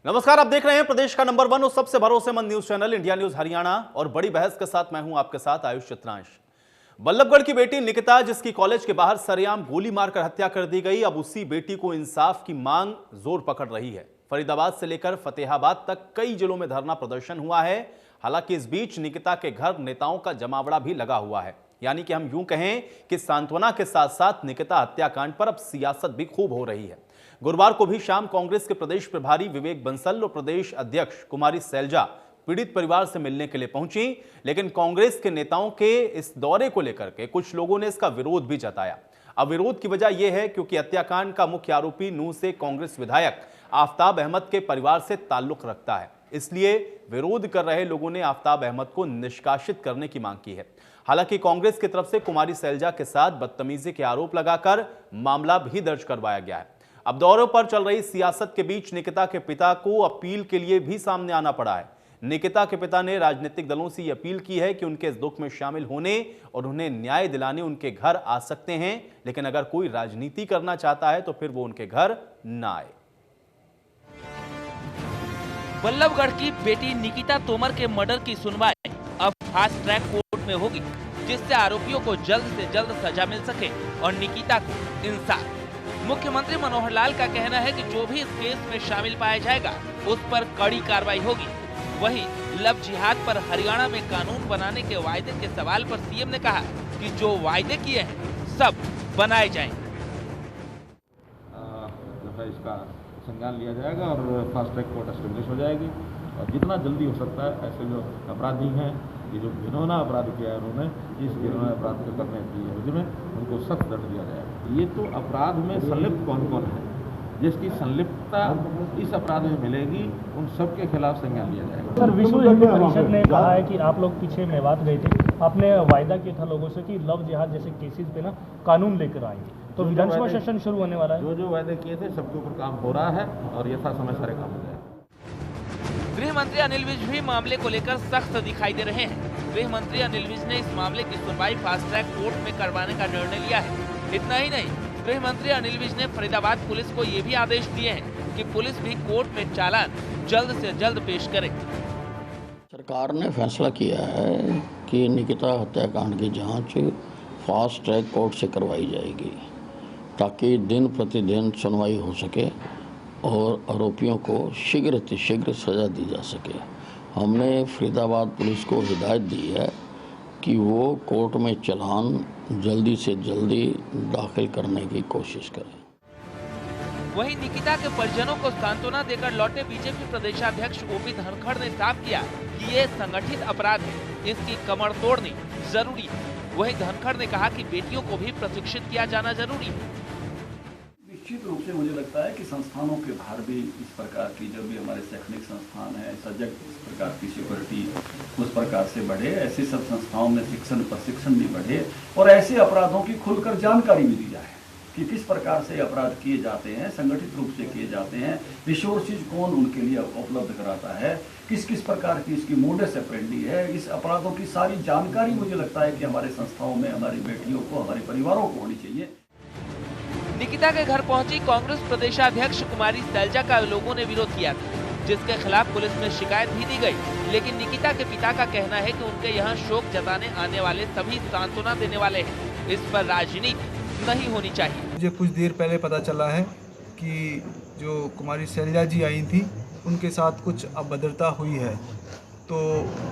नमस्कार, आप देख रहे हैं प्रदेश का नंबर 1 और सबसे भरोसेमंद news channel India news Haryana. और बड़ी बहस के साथ मैं हूं आपके साथ आयुष चित्रांश। बल्लभगढ़ की बेटी निकिता, जिसकी कॉलेज के बाहर सरेआम गोली मारकर हत्या कर दी गई, अब उसी बेटी को इंसाफ की मांग जोर पकड़ रही है। फरीदाबाद से लेकर फतेहाबाद तक कई जिलों में धरना प्रदर्शन हुआ है। हालांकि इस बीच निकिता के घर नेताओं का जमावड़ा भी लगा हुआ है। यानी कि हम यूं कहें कि सांत्वना के साथ साथ निकिता हत्याकांड पर अब सियासत भी खूब हो रही है। गुरुवार को भी शाम कांग्रेस के प्रदेश प्रभारी विवेक बंसल और प्रदेश अध्यक्ष कुमारी सैलजा पीड़ित परिवार से मिलने के लिए पहुंची, लेकिन कांग्रेस के नेताओं के इस दौरे को लेकर के कुछ लोगों ने इसका विरोध भी जताया। अब विरोध की वजह यह है क्योंकि हत्याकांड का मुख्य आरोपी नूंह से कांग्रेस विधायक आफ्ताब अहमद के परिवार से ताल्लुक रखता है। इसलिए विरोध कर रहे लोगों ने आफ्ताब अहमद को निष्कासित करने की मांग की है। हालांकि कांग्रेस की तरफ से कुमारी सैलजा के साथ बदतमीजी के आरोप लगाकर मामला भी दर्ज करवाया गया है। अब दौरों पर चल रही सियासत के बीच निकिता के पिता को अपील के लिए भी सामने आना पड़ा है। निकिता के पिता ने राजनीतिक दलों से यह अपील की है कि उनके इस दुख में शामिल होने और उन्हें न्याय दिलाने उनके घर आ सकते हैं, लेकिन अगर कोई राजनीति करना चाहता है तो फिर वो उनके घर न आए। बल्लभगढ़ की बेटी निकिता तोमर के मर्डर की सुनवाई अब फास्ट ट्रैक कोर्ट में होगी, जिससे आरोपियों को जल्द से जल्द सजा मिल सके और निकिता को इंसाफ। मुख्यमंत्री मनोहर लाल का कहना है कि जो भी इस केस में शामिल पाया जाएगा उस पर कड़ी कार्रवाई होगी। वहीं लव जिहाद पर हरियाणा में कानून बनाने के वायदे के सवाल पर सीएम ने कहा कि जो वायदे किए हैं सब बनाए जाएंगे। इसका संज्ञान लिया जाएगा और फास्ट ट्रैक कोर्ट एस्टेब्लिश हो जाएगी और जितना जल्दी हो सकता है ऐसे जो अपराधी हैं, ये जो घिनौना अपराध किया है उन्होंने, इस घिनौना अपराध को करने की एवज में उनको सख्त दंड दिया जाएगा। ये तो अपराध में संलिप्त कौन कौन है, जिसकी संलिप्तता इस अपराध में मिलेगी, उन सब के खिलाफ संज्ञान लिया जाएगा। सर, विश्व हिंदू परिषद ने कहा है कि आप लोग पीछे मेवात गए थे, आपने वायदा किया था लोगों से कि लव जिहाद जैसे केसेस पे ना कानून लेकर आएंगे, तो विधानसभा सेशन शुरू होने वाला है। जो वायदे किए थे सबके ऊपर काम हो रहा है और यथा समय सारे काम हो जाएगा। गृह मंत्री अनिल विज भी मामले को लेकर सख्त दिखाई दे रहे हैं। गृह मंत्री अनिल विज ने इस मामले की सुनवाई फास्ट ट्रैक कोर्ट में करवाने का निर्णय लिया है। इतना ही नहीं, गृह मंत्री अनिल विज ने फरीदाबाद पुलिस को ये भी आदेश दिए हैं कि पुलिस भी कोर्ट में चालान जल्द से जल्द पेश करे। सरकार ने फैसला किया है कि निकिता हत्याकांड की जांच फास्ट ट्रैक कोर्ट से करवाई जाएगी, ताकि दिन प्रतिदिन सुनवाई हो सके और आरोपियों को शीघ्र सजा दी जा सके। हमने फरीदाबाद पुलिस को हिदायत दी है कि वो कोर्ट में चालान जल्दी से जल्दी दाखिल करने की कोशिश करें। वहीं निकिता के परिजनों को सांत्वना देकर लौटे बीजेपी प्रदेशाध्यक्ष ओपी धनखड़ ने साफ किया कि ये संगठित अपराध है, इसकी कमर तोड़नी जरूरी है। वहीं धनखड़ ने कहा कि बेटियों को भी प्रशिक्षित किया जाना जरूरी है। निश्चित रूप से मुझे लगता है कि संस्थानों के बाहर भी इस प्रकार की, जो भी हमारे शैक्षणिक संस्थान है, सजग इस प्रकार की सिक्योरिटी उस प्रकार से बढ़े, ऐसी सब संस्थाओं में शिक्षण प्रशिक्षण भी बढ़े और ऐसे अपराधों की खुलकर जानकारी भी दी जाए कि किस प्रकार से अपराध किए जाते हैं, संगठित रूप से किए जाते हैं, रिसोर्सेज कौन उनके लिए उपलब्ध कराता है, किस किस प्रकार की इसकी मोडस ऑपरेंडी है। इस अपराधों की सारी जानकारी मुझे लगता है कि हमारे संस्थाओं में हमारी बेटियों को, हमारे परिवारों को होनी चाहिए। निकिता के घर पहुंची कांग्रेस प्रदेशाध्यक्ष कुमारी सैलजा का लोगों ने विरोध किया था, जिसके खिलाफ पुलिस में शिकायत भी दी गई। लेकिन निकिता के पिता का कहना है कि उनके यहाँ शोक जताने आने वाले सभी सांत्वना देने वाले हैं, इस पर राजनीति नहीं होनी चाहिए। मुझे कुछ देर पहले पता चला है कि जो कुमारी सैलजा जी आई थी उनके साथ कुछ अभद्रता हुई है, तो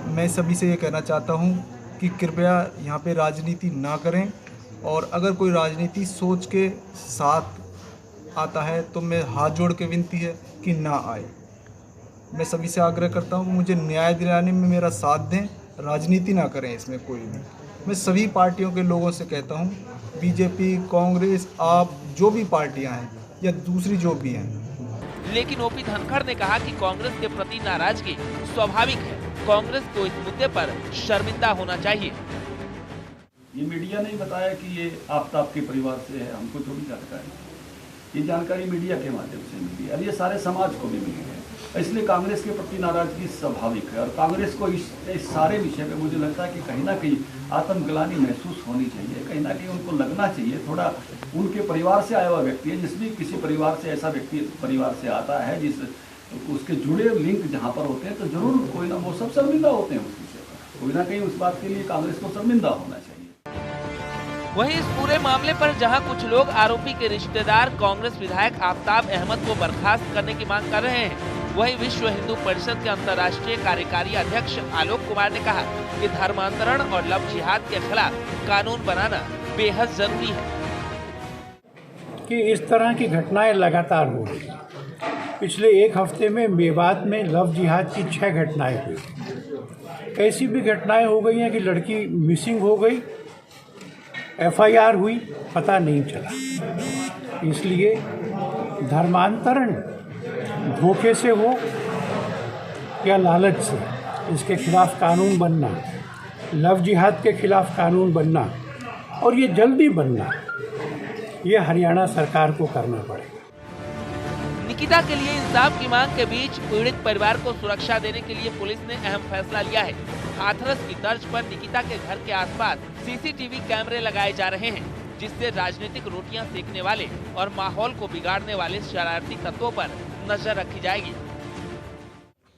मैं सभी से ये कहना चाहता हूँ कि कृपया यहाँ पे राजनीति ना करें और अगर कोई राजनीति सोच के साथ आता है तो मैं हाथ जोड़ के विनती है कि ना आए। मैं सभी से आग्रह करता हूँ मुझे न्याय दिलाने में मेरा साथ दें, राजनीति ना करें इसमें कोई भी। मैं सभी पार्टियों के लोगों से कहता हूँ, बीजेपी, कांग्रेस, आप जो भी पार्टियां हैं या दूसरी जो भी हैं। लेकिन ओपी धनखड़ ने कहा कि कांग्रेस के प्रति नाराजगी स्वाभाविक है, कांग्रेस को इस मुद्दे पर शर्मिंदा होना चाहिए। ये मीडिया ने बताया कि ये आफ्ताब के परिवार से है, हमको थोड़ी जानकारी, ये जानकारी मीडिया के माध्यम से मिली है और ये सारे समाज को भी मिली है। इसलिए कांग्रेस के प्रति नाराजगी स्वाभाविक है और कांग्रेस को इस सारे विषय पे मुझे लगता है कि कहीं ना कहीं आत्मग्लानि महसूस होनी चाहिए, कहीं ना कहीं उनको लगना चाहिए। थोड़ा उनके परिवार से आया हुआ व्यक्ति है, जिस भी किसी परिवार से ऐसा व्यक्ति परिवार से आता है उसके जुड़े लिंक जहाँ पर होते हैं तो जरूर कोई ना वो सब शर्मिंदा होते हैं उस विषय पर। कोई ना कहीं उस बात के लिए कांग्रेस को शर्मिंदा होना चाहिए। वहीं इस पूरे मामले पर जहां कुछ लोग आरोपी के रिश्तेदार कांग्रेस विधायक आफताब अहमद को बर्खास्त करने की मांग कर रहे हैं, वहीं विश्व हिंदू परिषद के अंतर्राष्ट्रीय कार्यकारी अध्यक्ष आलोक कुमार ने कहा कि धर्मांतरण और लव जिहाद के खिलाफ कानून बनाना बेहद जरूरी है। कि इस तरह की घटनाएं लगातार हो रही। पिछले एक हफ्ते में मेवात में लव जिहाद की 6 घटनाएं हुई। ऐसी भी घटनाएं हो गई हैं कि लड़की मिसिंग हो गई, FIR हुई, पता नहीं चला। इसलिए धर्मांतरण धोखे से हो या लालच से, इसके खिलाफ कानून बनना, लव जिहाद के खिलाफ कानून बनना और ये जल्दी बनना, ये हरियाणा सरकार को करना पड़ेगा। निकिता के लिए इंसाफ की मांग के बीच पीड़ित परिवार को सुरक्षा देने के लिए पुलिस ने अहम फैसला लिया है। हाथरस की तर्ज पर निकिता के घर के आसपास CCTV कैमरे लगाए जा रहे हैं, जिससे राजनीतिक रोटियां सेकने वाले और माहौल को बिगाड़ने वाले शरारती तत्वों पर नजर रखी जाएगी।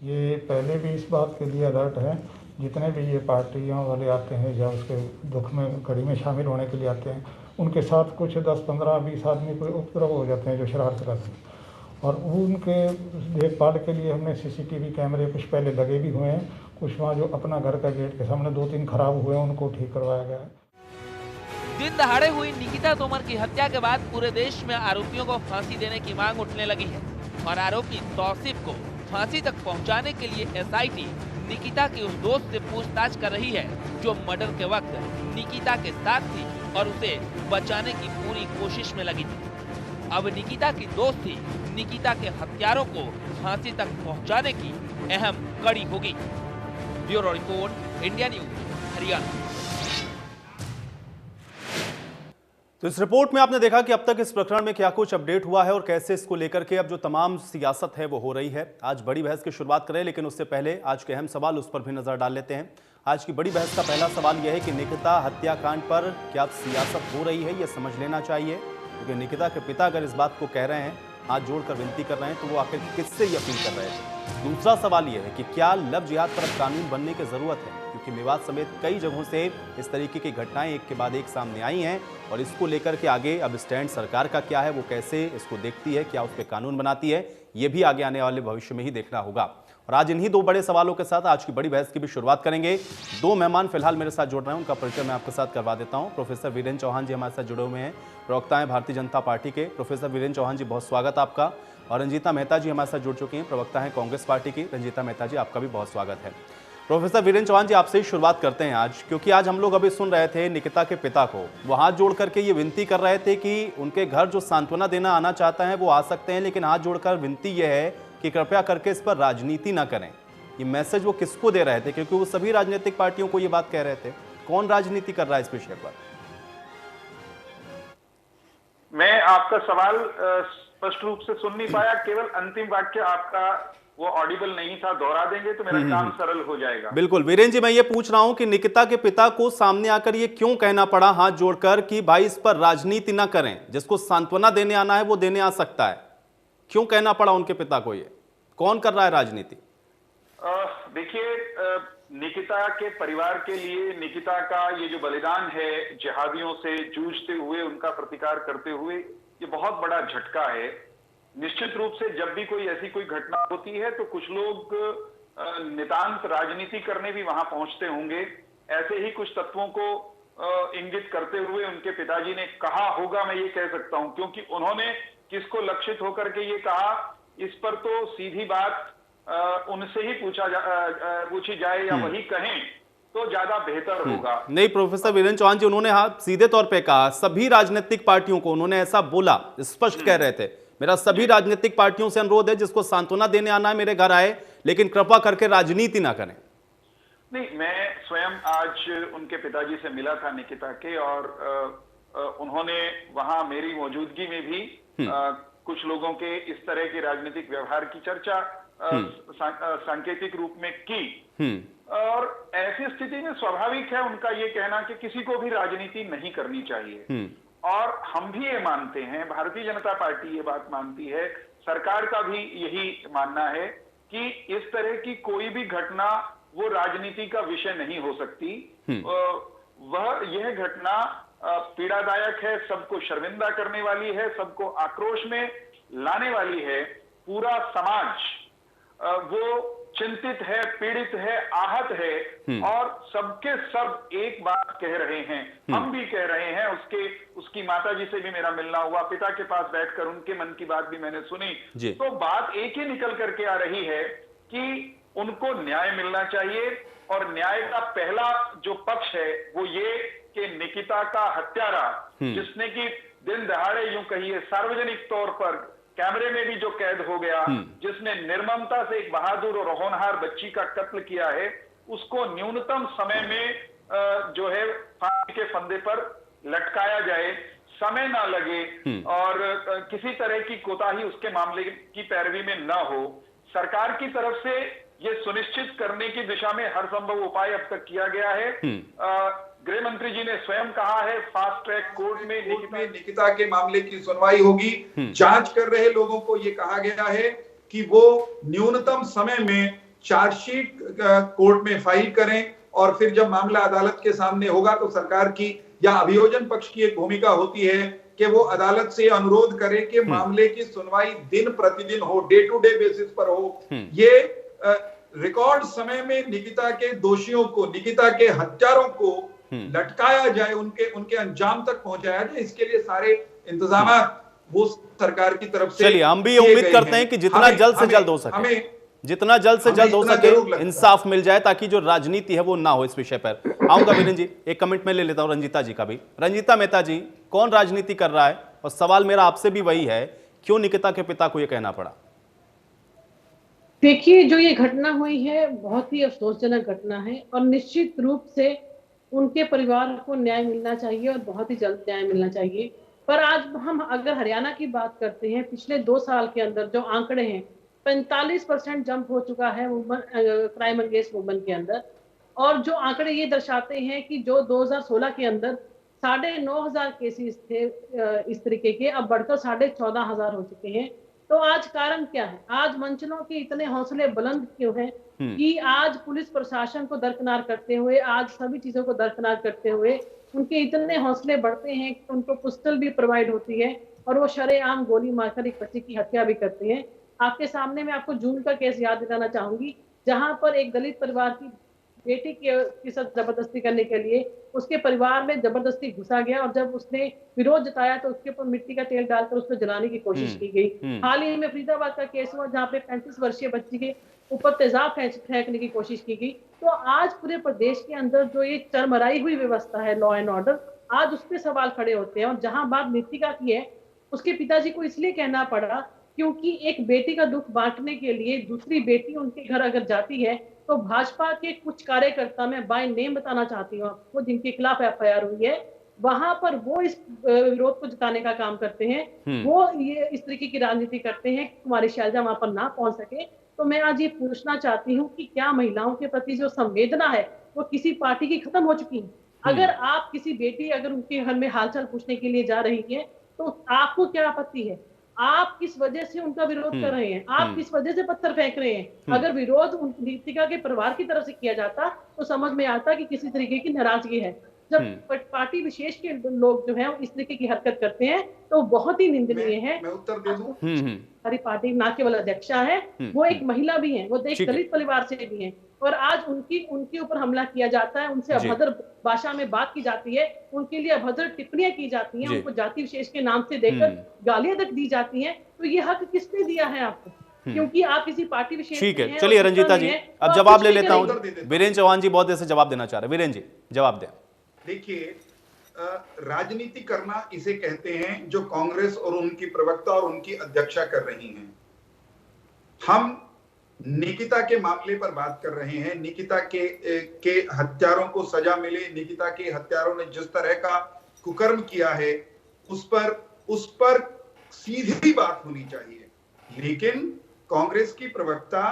ये पहले भी इस बात के लिए अलर्ट है, जितने भी ये पार्टियों वाले आते हैं या उसके दुख में घड़ी में शामिल होने के लिए आते हैं, उनके साथ कुछ 10, 15, 20 आदमी कोई उपद्रव हो जाते हैं जो शरारत करते हैं, और उनके देखभाल के लिए हमने CCTV कैमरे कुछ पहले लगे भी हुए हैं। कुछ वहाँ जो अपना घर का गेट के सामने 2-3 खराब हुए हैं, उनको ठीक करवाया गया है। दिन दहाड़े हुई निकिता तोमर की हत्या के बाद पूरे देश में आरोपियों को फांसी देने की मांग उठने लगी है और आरोपी तौसीफ को फांसी तक पहुंचाने के लिए SIT निकिता की उस दोस्त से पूछताछ कर रही है जो मर्डर के वक्त निकिता के साथ थी और उसे बचाने की पूरी कोशिश में लगी थी। अब निकिता की दोस्त ही निकिता के हत्यारों को फांसी तक पहुंचाने की अहम कड़ी होगी। Bureau report, India news, Haryana. तो इस रिपोर्ट में आपने देखा कि अब तक इस प्रकरण में क्या कुछ अपडेट हुआ है और कैसे इसको लेकर के अब जो तमाम सियासत है वो हो रही है। आज बड़ी बहस की शुरुआत करें, लेकिन उससे पहले आज के अहम सवाल उस पर भी नजर डाल लेते हैं। आज की बड़ी बहस का पहला सवाल यह है कि निकिता हत्याकांड पर क्या सियासत हो रही है, यह समझ लेना चाहिए, क्योंकि निकिता के पिता अगर इस बात को कह रहे हैं, हाथ जोड़कर विनती कर रहे हैं, तो वो आखिर किससे ये अपील कर रहे थे। दूसरा सवाल यह है कि क्या लव जिहाद पर अब कानून बनने की जरूरत है, क्योंकि मेवात समेत कई जगहों से इस तरीके की घटनाएं एक के बाद एक सामने आई हैं और इसको लेकर के आगे अब स्टैंड सरकार का क्या है, वो कैसे इसको देखती है, क्या उस पर कानून बनाती है, ये भी आगे आने वाले भविष्य में ही देखना होगा। और आज इन्हीं 2 बड़े सवालों के साथ आज की बड़ी बहस की भी शुरुआत करेंगे। 2 मेहमान फिलहाल मेरे साथ जुड़ रहे हैं, उनका परिचय मैं आपके साथ करवा देता हूं। प्रोफेसर वीरेंद्र चौहान जी हमारे साथ जुड़े हुए हैं, प्रवक्ता हैं भारतीय जनता पार्टी के। प्रोफेसर वीरेंद्र चौहान जी, बहुत स्वागत आपका। और रंजीता मेहता जी हमारे साथ जुड़ चुकी हैं, प्रवक्ता हैं कांग्रेस पार्टी की। रंजीता मेहता जी, आपका भी बहुत स्वागत है। प्रोफेसर वीरेंद्र चौहान जी, आपसे ही शुरुआत करते हैं आज, क्योंकि आज हम लोग अभी सुन रहे थे निकिता के पिता को, वो हाथ जोड़ करके ये विनती कर रहे थे कि उनके घर जो सांत्वना देना आना चाहता है वो आ सकते हैं, लेकिन हाथ जोड़कर विनती यह है कि कृपया करके इस पर राजनीति ना करें। ये मैसेज वो किसको दे रहे थे, क्योंकि वो सभी राजनीतिक पार्टियों को ये बात कह रहे थे। कौन राजनीति कर रहा है इस विषय पर? मैं आपका सवाल स्पष्ट रूप से सुन नहीं पाया, केवल अंतिम वाक्य आपका वो ऑडिबल नहीं था, दोहरा देंगे तो मेरा काम सरल हो जाएगा। बिल्कुल वीरेंद्र जी, मैं ये पूछ रहा हूं कि निकिता के पिता को सामने आकर ये क्यों कहना पड़ा हाथ जोड़कर कि भाई इस पर राजनीति ना करें, जिसको सांत्वना देने आना है वो देने आ सकता है, क्यों कहना पड़ा उनके पिता को? ये कौन कर रहा है राजनीति? देखिए, निकिता के परिवार के लिए निकिता का ये जो बलिदान है, जिहादियों से जूझते हुए उनका प्रतिकार करते हुए, ये बहुत बड़ा झटका है। निश्चित रूप से जब भी कोई ऐसी कोई घटना होती है तो कुछ लोग नितांत राजनीति करने भी वहां पहुंचते होंगे। ऐसे ही कुछ तत्वों को इंगित करते हुए उनके पिताजी ने कहा होगा, मैं ये कह सकता हूं, क्योंकि उन्होंने किसको लक्षित होकर के ये कहा, इस पर तो सीधी बात उनसे ही पूछी जाए या वही कहें तो ज्यादा बेहतर होगा। नहीं प्रोफेसर वीरेंद्र चौहान जी, उन्होंने सीधे तौर पे कहा, सभी राजनीतिक पार्टियों को उन्होंने ऐसा बोला, स्पष्ट कह रहे थे, मेरा सभी राजनीतिक पार्टियों से अनुरोध है, जिसको सांत्वना देने आना है मेरे घर आए, लेकिन कृपा करके राजनीति ना करें। नहीं, मैं स्वयं आज उनके पिताजी से मिला था निकिता के, और उन्होंने वहां मेरी मौजूदगी में भी कुछ लोगों के इस तरह के राजनीतिक व्यवहार की चर्चा सांकेतिक रूप में की। और ऐसी स्थिति में स्वाभाविक है उनका ये कहना कि किसी को भी राजनीति नहीं करनी चाहिए। और हम भी ये मानते हैं, भारतीय जनता पार्टी ये बात मानती है, सरकार का भी यही मानना है कि इस तरह की कोई भी घटना वो राजनीति का विषय नहीं हो सकती। यह घटना पीड़ादायक है, सबको शर्मिंदा करने वाली है, सबको आक्रोश में लाने वाली है। पूरा समाज वो चिंतित है, पीड़ित है, आहत है और सबके सब एक बात कह रहे हैं, हम भी कह रहे हैं। उसकी माताजी से भी मेरा मिलना हुआ, पिता के पास बैठकर उनके मन की बात भी मैंने सुनी। तो बात एक ही निकल करके आ रही है कि उनको न्याय मिलना चाहिए और न्याय का पहला जो पक्ष है वो ये कि निकिता का हत्यारा, जिसने कि दिन दहाड़े यूं कहिए सार्वजनिक तौर पर कैमरे में भी जो कैद हो गया, जिसने निर्ममता से एक बहादुर और होनहार बच्ची का कत्ल किया है, उसको न्यूनतम समय में जो है फांसी के फंदे पर लटकाया जाए, समय ना लगे और किसी तरह की कोताही उसके मामले की पैरवी में न हो। सरकार की तरफ से ये सुनिश्चित करने की दिशा में हर संभव उपाय अब तक किया गया है। गृह मंत्री जी ने स्वयं कहा है फास्ट ट्रैक कोर्ट में निकिता के मामले की सुनवाई होगी। जांच कर रहे लोगों को ये कहा गया है कि वो न्यूनतम समय में चार्जशीट कोर्ट में फाइल करें और फिर जब मामला अदालत के सामने होगा तो सरकार की या अभियोजन पक्ष की एक भूमिका होती है कि वो अदालत से अनुरोध करे कि मामले की सुनवाई दिन प्रतिदिन हो, डे टू डे बेसिस पर हो। ये रिकॉर्ड समय में निकिता के दोषियों को, निकिता के हत्यारों को लटकाया जाए, उनके अंजाम तक पहुंचाया जाए, इसके लिए सारे इंतजाम वो सरकार की तरफ से। चलिए, हम भी उम्मीद करते हैं कि जितना जल्द से जल्द हो सके, जितना जल्द से जल्द हो सके इंसाफ मिल जाए, ताकि जो राजनीति है वो ना हो इस विषय पर। आऊंगा वीरेंद्र जी, एक कमेंट में ले लेता हूं रंजीता जी का भी। रंजीता मेहता जी, कौन राजनीति कर रहा है? और सवाल मेरा आपसे भी वही है, क्यों निकिता के पिता को यह कहना पड़ा? देखिए, जो ये घटना हुई है बहुत ही अफसोसजनक घटना है और निश्चित रूप से उनके परिवार को न्याय मिलना चाहिए और बहुत ही जल्द न्याय मिलना चाहिए। पर आज हम अगर हरियाणा की बात करते हैं, पिछले 2 साल के अंदर जो आंकड़े हैं, 45% जंप हो चुका है क्राइम अगेंस्ट वुमेन के अंदर। और जो आंकड़े ये दर्शाते हैं कि जो 2016 के अंदर 9,500 केसेस थे इस तरीके के, अब बढ़कर 14,500 हो चुके हैं। तो आज कारण क्या है? आज मंचलों के इतने हौसले बुलंद क्यों हैं कि आज पुलिस प्रशासन को दरकिनार करते हुए, आज सभी चीजों को दरकिनार करते हुए उनके इतने हौसले बढ़ते हैं कि उनको पिस्टल भी प्रोवाइड होती है और वो शरेआम गोली मारकर एक बच्चे की हत्या भी करते हैं। आपके सामने मैं आपको जून का केस याद दिलाना चाहूंगी, जहां पर एक दलित परिवार की बेटी के साथ जबरदस्ती करने के लिए उसके परिवार में जबरदस्ती घुसा गया और जब उसने विरोध जताया तो उसके ऊपर मिट्टी का तेल डालकर उसको जलाने की कोशिश की गई। हाल ही में फरीदाबाद का केस हुआ जहाँ पे 35 वर्षीय बच्ची के ऊपर तेजाब फेंकने की कोशिश की गई। तो आज पूरे प्रदेश के अंदर जो ये चरमराई हुई व्यवस्था है, लॉ एंड ऑर्डर, आज उस पर सवाल खड़े होते हैं। और जहां बात नितिका की है, उसके पिताजी को इसलिए कहना पड़ा क्योंकि एक बेटी का दुख बांटने के लिए दूसरी बेटी उनके घर अगर जाती है तो भाजपा के कुछ कार्यकर्ता, मैं बाय नेम बताना चाहती हूँ आपको, जिनके खिलाफ एफआईआर हुई है, वहां पर वो इस विरोध को जताने का काम करते हैं। वो ये इस तरीके की राजनीति करते हैं कि कुमारी शैलजा वहां पर ना पहुंच सके। तो मैं आज ये पूछना चाहती हूँ कि क्या महिलाओं के प्रति जो संवेदना है वो किसी पार्टी की खत्म हो चुकी है? अगर आप किसी बेटी अगर उनके घर में हालचाल पूछने के लिए जा रही है तो आपको क्या आपत्ति है? आप किस वजह से उनका विरोध कर रहे हैं? आप किस वजह से पत्थर फेंक रहे हैं? अगर विरोध निकिता के परिवार की तरफ से किया जाता तो समझ में आता कि किसी तरीके की नाराजगी है। जब पार्टी विशेष के लोग जो है इस तरीके की हरकत करते हैं तो बहुत ही निंदनीय है। मैं उत्तर दे दूं। हमारी पार्टी ना केवल अध्यक्षा है, वो एक महिला भी है, वो एक दलित परिवार से भी है और आज उनके ऊपर हमला किया जाता है, उनसे अभद्र भाषा में बात की जाती है, उनके लिए अभद्र टिप्पणियां की जाती हैं, उनको जाति विशेष के नाम से देकर गालियां तक दी जाती हैं। तो ये हक किसने दिया है आपको? क्योंकि आप किसी पार्टी विशेष। ठीक है, चलिए रंजीता जी, अब जवाब ले लेता हूँ। वीरेंद्र चौहान जी बहुत देर से जवाब देना चाह रहे हैं। वीरेंद्र जी जवाब दें। देखिए, राजनीति करना इसे कहते हैं जो कांग्रेस और उनकी प्रवक्ता और उनकी अध्यक्षा कर रही हैं। हम निकिता के मामले पर बात कर रहे हैं। निकिता के हत्यारों को सजा मिले, निकिता के हत्यारों ने जिस तरह का कुकर्म किया है उस पर सीधी बात होनी चाहिए। लेकिन कांग्रेस की प्रवक्ता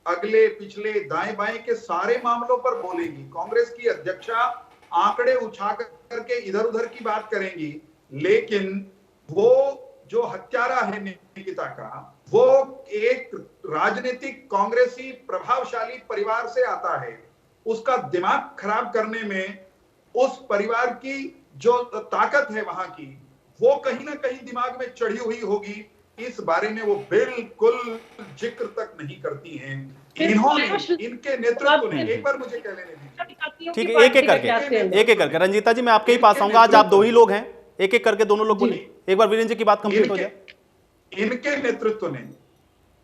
अगले पिछले दाएं बाएं के सारे मामलों पर बोलेगी। कांग्रेस की अध्यक्षा आंकड़े उठा करके इधर उधर की बात करेंगी, लेकिन वो जो हत्यारा है निकिता का, वो एक राजनीतिक कांग्रेसी प्रभावशाली परिवार से आता है, उसका दिमाग खराब करने में उस परिवार की जो ताकत है वहां की, वो कहीं ना कहीं दिमाग में चढ़ी हुई होगी, इस बारे में वो बिल्कुल जिक्र तक नहीं करती हैं। इन्होंने, इनके नेतृत्व ने, एक बार मुझे कह लेने दीजिए। ठीक है, एक एक करके रंजीता जी मैं आपके ही पास आऊंगा, आज आप दो ही लोग हैं, एक एक करके दोनों लोग बोले, एक बार वीरेंद्र जी की बात कंप्लीट हो जाए। इनके नेतृत्व ने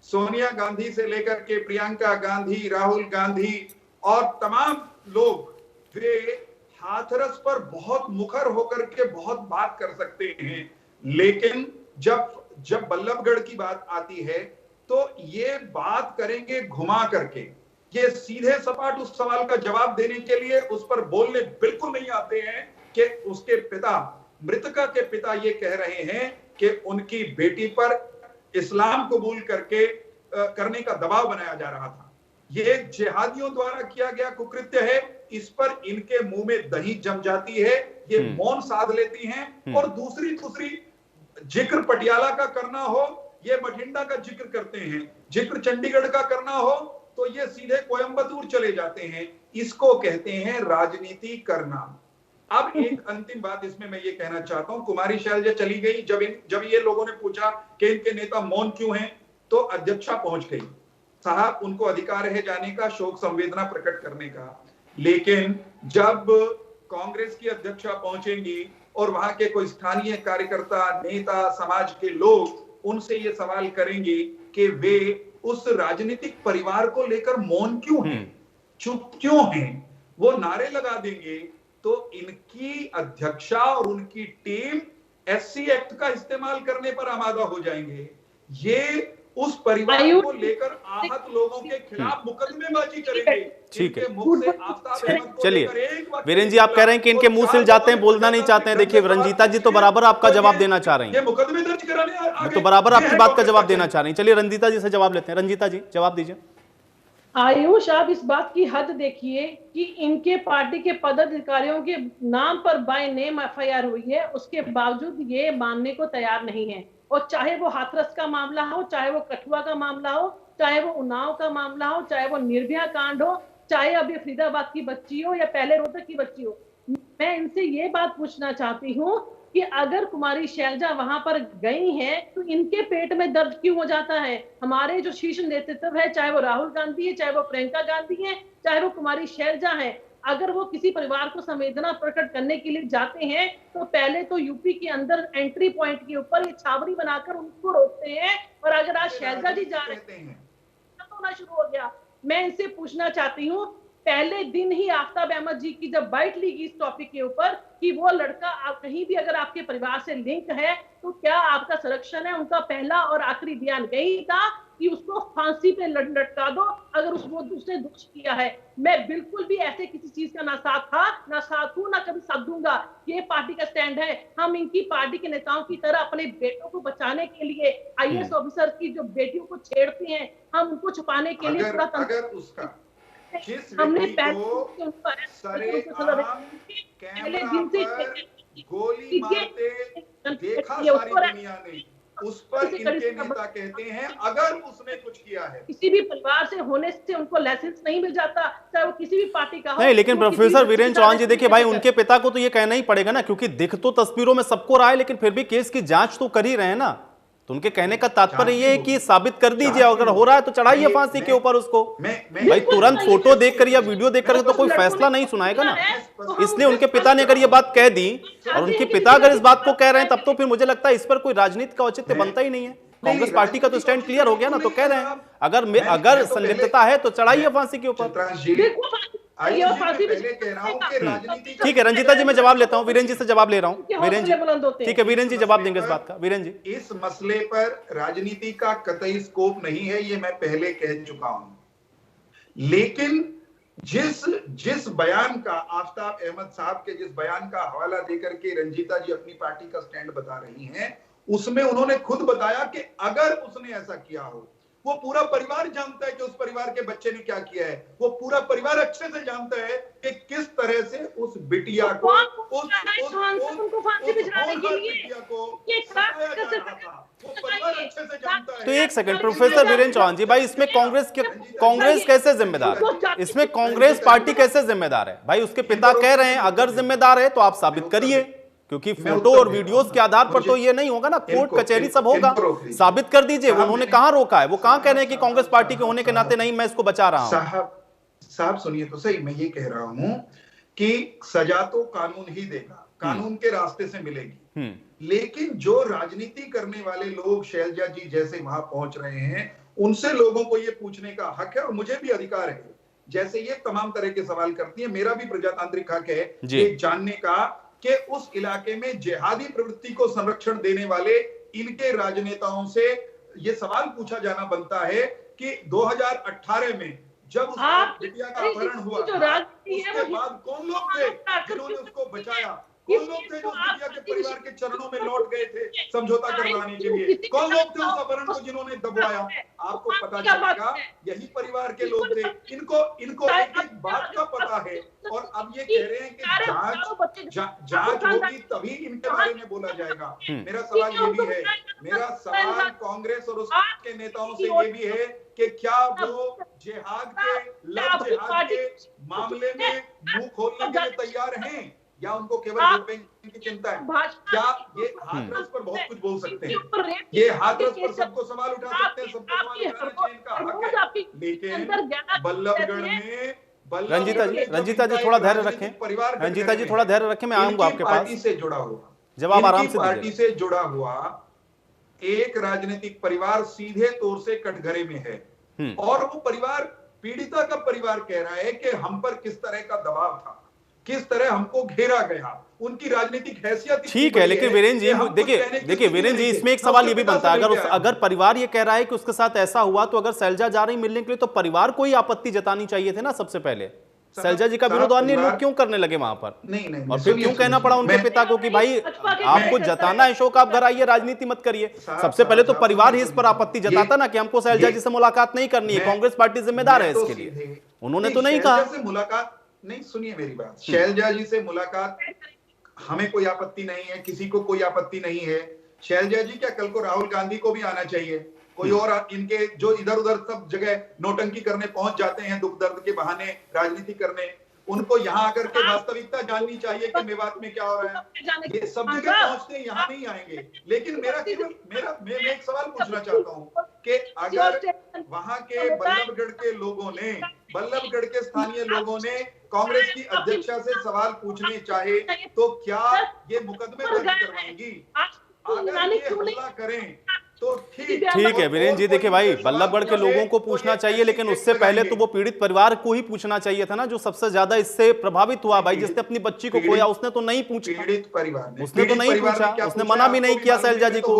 सोनिया गांधी से लेकर के प्रियंका गांधी, राहुल गांधी और तमाम लोग, वे हाथरस पर बहुत मुखर होकर के बहुत बात कर सकते हैं, लेकिन जब बल्लभगढ़ की बात आती है तो ये बात करेंगे घुमा करके, ये सीधे सपाट उस सवाल का जवाब देने के लिए उस पर बोलने बिल्कुल नहीं आते हैं कि उसके पिता, मृतका के पिता ये कह रहे हैं कि उनकी बेटी पर इस्लाम कबूल करने का दबाव बनाया जा रहा था। ये जिहादियों द्वारा किया गया कुकृत्य है, इस पर इनके मुंह में दही जम जाती है, ये मौन साध लेती हैं। और दूसरी जिक्र पटियाला का करना हो, ये बठिंडा का जिक्र करते हैं, जिक्र चंडीगढ़ का करना हो तो ये सीधे कोयंबटूर चले जाते हैं। इसको कहते हैं राजनीति करना। अब एक अंतिम बात इसमें मैं ये कहना चाहता हूं, कुमारी शैलजा चली गई, जब ये लोगों ने पूछा कि इनके नेता मौन क्यों हैं, तो अध्यक्षा पहुंच गई। साहब, उनको अधिकार है जाने का, शोक संवेदना प्रकट करने का, लेकिन जब कांग्रेस की अध्यक्षा पहुंचेंगी और वहां के कोई स्थानीय कार्यकर्ता, नेता, समाज के लोग उनसे ये सवाल करेंगे कि वे उस राजनीतिक परिवार को लेकर मौन क्यों हैं, चुप क्यों हैं, वो नारे लगा देंगे, तो इनकी अध्यक्षा और उनकी टीम एससी एक्ट का इस्तेमाल करने पर आमादा हो जाएंगे। ये उस परिवार को लेकर आहत लोगों के खिलाफ मुकदमेबाजी करेंगे। ठीक है, चलिए वीरेंद्र जी, आप कह रहे हैं कि इनके मुंह सिल जाते हैं, बोलना नहीं चाहते हैं। देखिए रंजीता जी तो बराबर आपका जवाब देना चाह रही हैं, मुकदमे दर्ज कराने तो बराबर आपकी बात का जवाब देना चाह रही हैं। चलिए रंजीता जी से जवाब लेते हैं। रंजीता जी जवाब दीजिए। आयुष, आप इस बात की हद देखिए कि इनके पार्टी के पदाधिकारियों के नाम पर बाय नेम एफआईआर हुई है, उसके बावजूद ये मानने को तैयार नहीं है। और चाहे वो हाथरस का मामला हो, चाहे वो कठुआ का मामला हो, चाहे वो उन्नाव का मामला हो, चाहे वो निर्भया कांड हो, चाहे अब ये फरीदाबाद की बच्ची हो या पहले रोहतक की बच्ची हो, मैं इनसे ये बात पूछना चाहती हूँ कि अगर कुमारी शैलजा वहां पर गई हैं तो इनके पेट में दर्द क्यों हो जाता है? हमारे जो शीर्ष नेतृत्व है, चाहे वो राहुल गांधी है, चाहे वो प्रियंका गांधी है, चाहे वो कुमारी शैलजा है, अगर वो किसी परिवार को संवेदना प्रकट करने के लिए जाते हैं तो पहले तो यूपी के अंदर एंट्री पॉइंट के ऊपर ये छावनी बनाकर उनको रोकते हैं। और अगर आज शैलजा जी जा रहे हैं तो होना शुरू हो गया। मैं इनसे पूछना चाहती हूँ, पहले दिन ही आफ्ताब अहमद जी की जब बाइट ली गई इस टॉपिक के ऊपर कि वो लड़का कहीं भी अगर आपके परिवार से लिंक है तो क्या आपका संरक्षण है, उनका पहला और आखिरी बयान यही था कि उसको फांसी पे लटका दो अगर उसने दोष किया है। मैं बिल्कुल भी ऐसे किसी चीज का ना साथ था, ना साथ हूं, ना कभी साथ दूंगा। ये पार्टी का स्टैंड है। हम इनकी पार्टी के नेताओं की तरह अपने बेटों को बचाने के लिए आईएएस ऑफिसर की जो बेटियों को छेड़ते हैं, हम उनको छुपाने के लिए पूरा हमने पहले दिन से गोली मारते देखा सारी दुनिया ने, उस पर इनके नेता कहते हैं अगर उसने कुछ किया है। किसी भी परिवार से होने से उनको लाइसेंस नहीं मिल जाता, चाहे वो किसी भी पार्टी का हो। नहीं, लेकिन प्रोफेसर वीरेंद्र चौहान जी देखिए भाई, उनके पिता को तो ये कहना ही पड़ेगा ना, क्योंकि दिख तो तस्वीरों में सबको रहा है, लेकिन फिर भी केस की जांच तो कर ही रहे हैं ना। तो उनके कहने का तात्पर्य ये है कि साबित कर दीजिए, अगर हो रहा है तो चढ़ाइए फांसी के ऊपर उसको। भाई तुरंत फोटो देखकर या वीडियो देखकर तो कोई फैसला नहीं सुनाएगा ना। इसलिए उनके पिता ने अगर ये बात कह दी और उनके पिता अगर इस बात को कह रहे हैं, तब तो फिर मुझे लगता है इस पर कोई राजनीति का औचित्य बनता ही नहीं है। कांग्रेस पार्टी का तो स्टैंड क्लियर हो गया ना, तो कह रहे हैं अगर संलिप्तता है तो चढ़ाइए फांसी के ऊपर। ठीक है रंजीता जी, मैं जवाब लेता हूं, वीरेंद्र जी से जवाब ले रहा हूं। वीरेंद्र जी, ठीक है वीरेंद्र जी जवाब देंगे इस बात का। वीरेंद्र जी, इस मसले पर राजनीति का कतई स्कोप नहीं है, ये मैं पहले कह चुका हूं। लेकिन जिस बयान का, आफ्ताब अहमद साहब के जिस बयान का हवाला देकर के रंजीता जी अपनी पार्टी का स्टैंड बता रही हैं, उसमें उन्होंने खुद बताया कि अगर उसने ऐसा किया हो, वो पूरा परिवार जानता है कि उस परिवार के बच्चे ने क्या किया है। वो पूरा परिवार अच्छे से जानता है कि किस तरह से उस बिटिया को वो परिवार अच्छे से जानता है। तो एक सेकंड प्रोफेसर वीरेंद्र चौहान जी, भाई इसमें कांग्रेस कैसे जिम्मेदार है? इसमें कांग्रेस पार्टी कैसे जिम्मेदार है? भाई उसके पिता कह रहे हैं अगर जिम्मेदार है तो आप साबित करिए, क्योंकि फोटो और वीडियोस के आधार पर तो ये नहीं होगा ना, कोर्ट कचहरी सब होगा, साबित कर दीजिए। उन्होंने कहां रोका है? वो कहां कह रहे हैं कि कांग्रेस पार्टी के होने के नाते नहीं मैं इसको बचा रहा हूं? साहब सुनिए तो सही, मैं ये कह रहा हूं कि सजा तो कानून ही देगा, कानून के रास्ते से मिलेगी, लेकिन जो राजनीति करने वाले लोग शैलजा जी जैसे वहां पहुंच रहे हैं, उनसे लोगों को ये पूछने का हक है और मुझे भी अधिकार है, जैसे ये तमाम तरह के सवाल करती है, मेरा भी प्रजातांत्रिक हक है ये जानने का कि उस इलाके में जिहादी प्रवृत्ति को संरक्षण देने वाले इनके राजनेताओं से ये सवाल पूछा जाना बनता है कि 2018 में जब बिटिया का अपहरण हुआ उसके बाद कौन लोग थे जिन्होंने उसको बचाया? कौन लोग थे जो बिटिया के परिवार के चरणों में लौट गए थे समझौता करवाने के लिए? कौन लोग थे उस अपहरण को जिन्होंने दबाया? आपको पता चलेगा यही परिवार के लोग थे। इनको एक एक बात का पता है और अब ये कह रहे हैं कि जांच होगी तभी इनके बारे में बोला जाएगा। मेरा सवाल ये भी है, मेरा सवाल कांग्रेस और उसके नेताओं से ये भी है कि क्या वो जिहाद के लव जिहाद के मामले में मुंह खोलने के लिए तैयार हैं या उनको केवल वोट बैंक की चिंता है? क्या ये हाथरस पर बहुत कुछ बोल सकते हैं, ये हाथरस पर सबको सवाल उठा सकते हैं, सबको सवाल उठाना चाहिए, इनका हक है, लेकिन बल्लभगढ़ में रंजीता जी थोड़ा धैर्य रखें, रंजीता जी थोड़ा धैर्य रखें, मैं आऊंगा आपके पास। पार्टी से जुड़ा हुआ, जब आप आराम से पार्टी से जुड़ा हुआ एक राजनीतिक परिवार सीधे तौर से कटघरे में है और वो परिवार पीड़िता का परिवार कह रहा है कि हम पर किस तरह का दबाव था, किस तरह हमको घेरा गया, उनकी राजनीतिक हैसियत ठीक है। लेकिन वीरेंद्र जी देखिए वीरेंद्र जी, इसमें एक सवाल ये भी बनता है, अगर परिवार ये कह रहा है कि उसके साथ ऐसा हुआ तो अगर शैलजा जा रही मिलने के लिए तो परिवार को ही आपत्ति जतानी चाहिए थे ना सबसे पहले। शैलजा जी का विरोध अन्य लोग क्यों करने लगे वहां पर? नहीं, और फिर क्यों कहना पड़ा उनके पिता को कि भाई आपको जताना है शोक, आप घर आइए, राजनीति मत करिए? सबसे पहले तो परिवार ही इस पर आपत्ति जताता ना कि हमको शैलजा जी से मुलाकात नहीं करनी है, कांग्रेस पार्टी जिम्मेदार है इसके लिए। उन्होंने तो नहीं कहा। मुलाकात नहीं, सुनिए मेरी बात, शैलजा जी से मुलाकात हमें कोई आपत्ति नहीं है, किसी को कोई आपत्ति नहीं है। शैलजा जी क्या कल को राहुल गांधी को भी आना चाहिए, कोई और इनके जो इधर उधर सब जगह नौटंकी करने पहुंच जाते हैं, दुख दर्द के बहाने राजनीति करने, उनको यहाँ आकर के वास्तविकता जाननी चाहिए कि मेवात में क्या हो रहा है। ये सब जगह पहुंचते हैं, यहाँ नहीं आएंगे। लेकिन मैं एक सवाल पूछना चाहता हूँ कि अगर वहां के बल्लभगढ़ के लोगों ने, बल्लभगढ़ के स्थानीय लोगों ने कांग्रेस की अध्यक्षा से सवाल पूछने चाहे तो क्या ये मुकदमे दर्ज करवाएंगी? अगर ये हमला करें तो ठीक है वीरेंद्र जी। देखिए भाई, बल्लभगढ़ के लोगों को पूछना चाहिए, लेकिन उससे पहले तो वो पीड़ित परिवार को ही पूछना चाहिए था ना, जो सबसे ज्यादा इससे प्रभावित हुआ। भाई जिसने अपनी बच्ची को खोया उसने तो नहीं पूछा, पीड़ित परिवार उसने तो नहीं पूछा, उसने मना भी नहीं किया शैलजा जी को।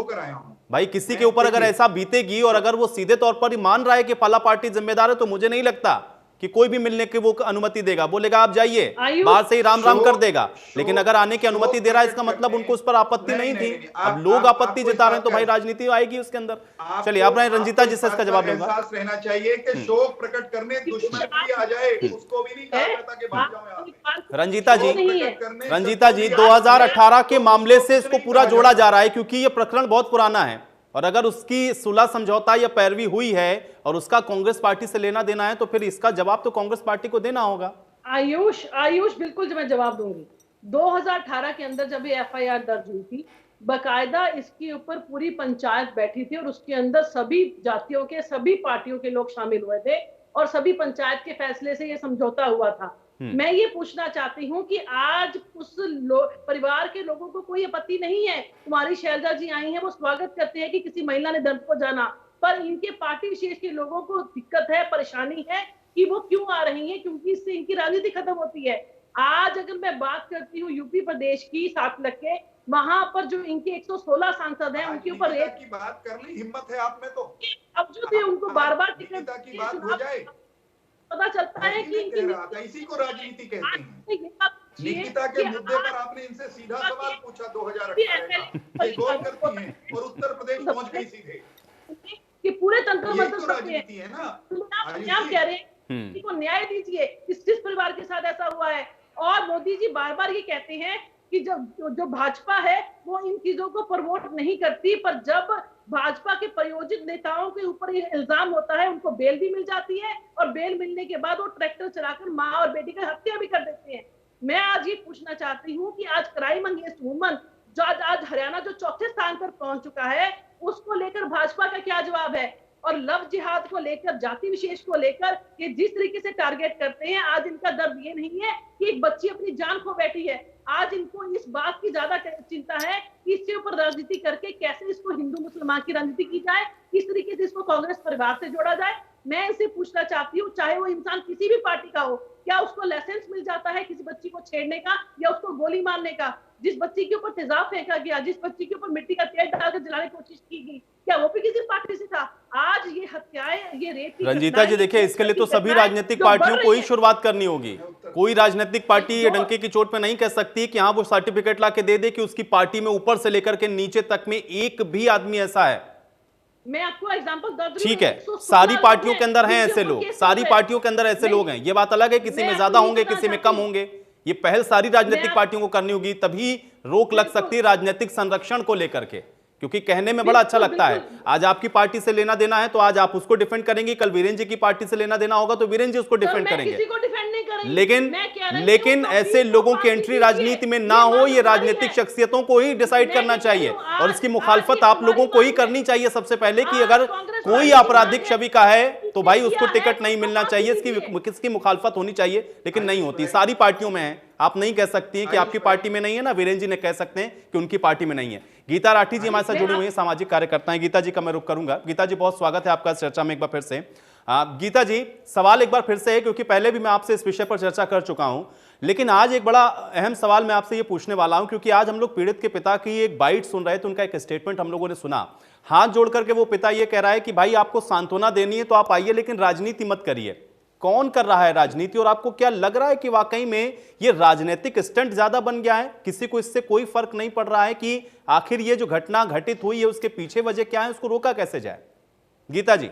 भाई किसी के ऊपर अगर ऐसा बीतेगी और अगर वो सीधे तौर पर ही मान रहा है कि पाला पार्टी जिम्मेदार है, तो मुझे नहीं लगता कि कोई भी मिलने की वो अनुमति देगा। बोलेगा आप जाइए, बाहर से ही राम राम कर देगा। लेकिन अगर आने की अनुमति दे रहा है, इसका मतलब उनको उस पर आपत्ति नहीं थी। अब लोग आपत्ति जता रहे हैं तो भाई राजनीति आएगी उसके अंदर। चलिए आप रंजीता जी से इसका जवाब दूंगा। एहसास रहना चाहिए कि शोक प्रकट करने दुश्मन भी आ जाए, उसको भी नहीं कहा जाता कि भाग जाओ। रंजीता जी 2018 के मामले से इसको पूरा जोड़ा जा रहा है, क्योंकि ये प्रकरण बहुत पुराना है और अगर उसकी सुलह समझौता या पैरवी हुई है और उसका कांग्रेस पार्टी से लेना देना है तो फिर इसका जवाब तो कांग्रेस पार्टी को देना होगा। आयुष बिल्कुल मैं जवाब दूंगी। 2018 के अंदर जब ये FIR दर्ज हुई थी, बकायदा इसके ऊपर पूरी पंचायत बैठी थी और उसके अंदर सभी जातियों के, सभी पार्टियों के लोग शामिल हुए थे और सभी पंचायत के फैसले से ये समझौता हुआ था। मैं ये पूछना चाहती हूँ कि आज उस परिवार के लोगों को कोई आपत्ति नहीं है, तुम्हारी शैलजा जी आई हैं, वो स्वागत करते हैं कि किसी महिला ने दर्द को जाना, पर इनके पार्टी विशेष के लोगों को दिक्कत है, परेशानी है कि वो क्यों आ रही हैं, क्योंकि इससे इनकी राजनीति खत्म होती है। आज अगर मैं बात करती हूँ यूपी प्रदेश की 7 लाख के, वहां पर जो इनके 116 सांसद हैं उनके ऊपर रेप की बात करने हिम्मत है आप में, तो अब जो थे उनको बार-बार टिकट की बात हो जाए, पता चलता है कि इसी को राजनीति कहते हैं। निकिता के मुद्दे पर आपने इनसे सीधा सवाल पूछा 2018 का, ये गौर करती हैं और उत्तर प्रदेश पहुंच गई सीधे कि पूरे तंत्र मंत्र राजनीति है ना। आप कह रहे हैं को न्याय दीजिए, जिस परिवार के साथ ऐसा हुआ है। और मोदी जी बार बार ये कहते हैं कि जो भाजपा है वो इन चीजों को प्रमोट नहीं करती, पर जब भाजपा के प्रयोजित नेताओं के ऊपर ये इल्जाम होता है उनको बेल भी मिल जाती है, और बेल मिलने के बाद वो ट्रैक्टर चलाकर माँ और बेटी की हत्या भी कर देते हैं। मैं आज ये पूछना चाहती हूँ कि आज क्राइम अगेंस्ट वुमन जो आज हरियाणा जो चौथे स्थान पर पहुंच चुका है, उसको लेकर भाजपा का क्या जवाब है? और लव जिहाद को लेकर, जाति विशेष को लेकर ये जिस तरीके से टारगेट करते हैं, आज इनका दर्द ये नहीं है कि एक बच्ची अपनी जान खो बैठी है, आज इनको इस बात की ज्यादा चिंता है कि इसके ऊपर राजनीति करके कैसे इसको हिंदू मुसलमान की राजनीति की जाए, किस तरीके से इसको कांग्रेस परिवार से जोड़ा जाए। मैं इसे पूछना चाहती हूँ, चाहे वो इंसान किसी भी पार्टी का हो, क्या उसको लाइसेंस मिल जाता है किसी बच्ची को छेड़ने का या उसको गोली मारने का? जिस बच्ची के ऊपर तेजाब फेंका गया, जिस बच्ची के ऊपर मिट्टी का तेल डालकर जलाने की कोशिश की गई, क्या वो भी किसी पार्टी से था? आज ये हत्याएं, ये रेप की रंजीता जी देखिए, इसके लिए तो सभी राजनीतिक पार्टियों को ही शुरुआत करनी होगी। कोई राजनीतिक पार्टी ये डंके की चोट पे नहीं कह सकती कि हाँ वो सर्टिफिकेट ला के दे कि उसकी पार्टी में ऊपर से लेकर के नीचे तक में एक भी आदमी ऐसा है। मैं आपको एग्जांपल ठीक है, सारी पार्टियों के अंदर हैं ऐसे लोग, सारी पार्टियों के अंदर ऐसे लोग हैं, ये बात अलग है, किसी में ज्यादा होंगे किसी में कम होंगे। ये पहल सारी राजनीतिक पार्टियों को करनी होगी, तभी रोक लग सकती है राजनीतिक संरक्षण को लेकर के, क्योंकि कहने में बड़ा अच्छा लगता है। आज आपकी पार्टी से लेना देना है तो आज आप उसको डिफेंड करेंगे, कल वीरेंद्र जी की पार्टी से लेना देना होगा तो वीरेंद्र जी उसको डिफेंड करेंगे। लेकिन ऐसे लोगों की एंट्री राजनीति में ना हो, ये राजनीतिक शख्सियतों को ही डिसाइड करना चाहिए और इसकी मुखालफत आप लोगों को ही करनी चाहिए सबसे पहले कि अगर कोई आपराधिक छवि का है तो भाई उसको टिकट नहीं मिलना चाहिए, इसकी मुखालफत होनी चाहिए, लेकिन नहीं होती। सारी पार्टियों में है, आप नहीं कह सकती हैं कि आपकी पार्टी में नहीं है, ना वीरेंद्र जी ने कह सकते हैं कि उनकी पार्टी में नहीं है। गीता राठी जी हमारे साथ जुड़ी हुई हैं, सामाजिक कार्यकर्ता हैं। गीता जी का मैं रुख करूंगा। गीता जी बहुत स्वागत है आपका चर्चा में एक बार फिर से। गीता जी सवाल एक बार फिर से है, क्योंकि पहले भी मैं आपसे इस विषय पर चर्चा कर चुका हूं, लेकिन आज एक बड़ा अहम सवाल मैं आपसे ये पूछने वाला हूं, क्योंकि आज हम लोग पीड़ित के पिता की एक बाइट सुन रहे थे, उनका एक स्टेटमेंट हम लोगों ने सुना। हाथ जोड़ करके वो पिता ये कह रहा है कि भाई आपको सांत्वना देनी है तो आप आइए, लेकिन राजनीति मत करिए। कौन कर रहा है राजनीति, और आपको क्या लग रहा है कि वाकई में ये राजनीतिक स्टंट ज्यादा बन गया है? किसी को इससे कोई फर्क नहीं पड़ रहा है कि आखिर ये जो घटना घटित हुई है उसके पीछे वजह क्या है, उसको रोका कैसे जाए? गीता जी।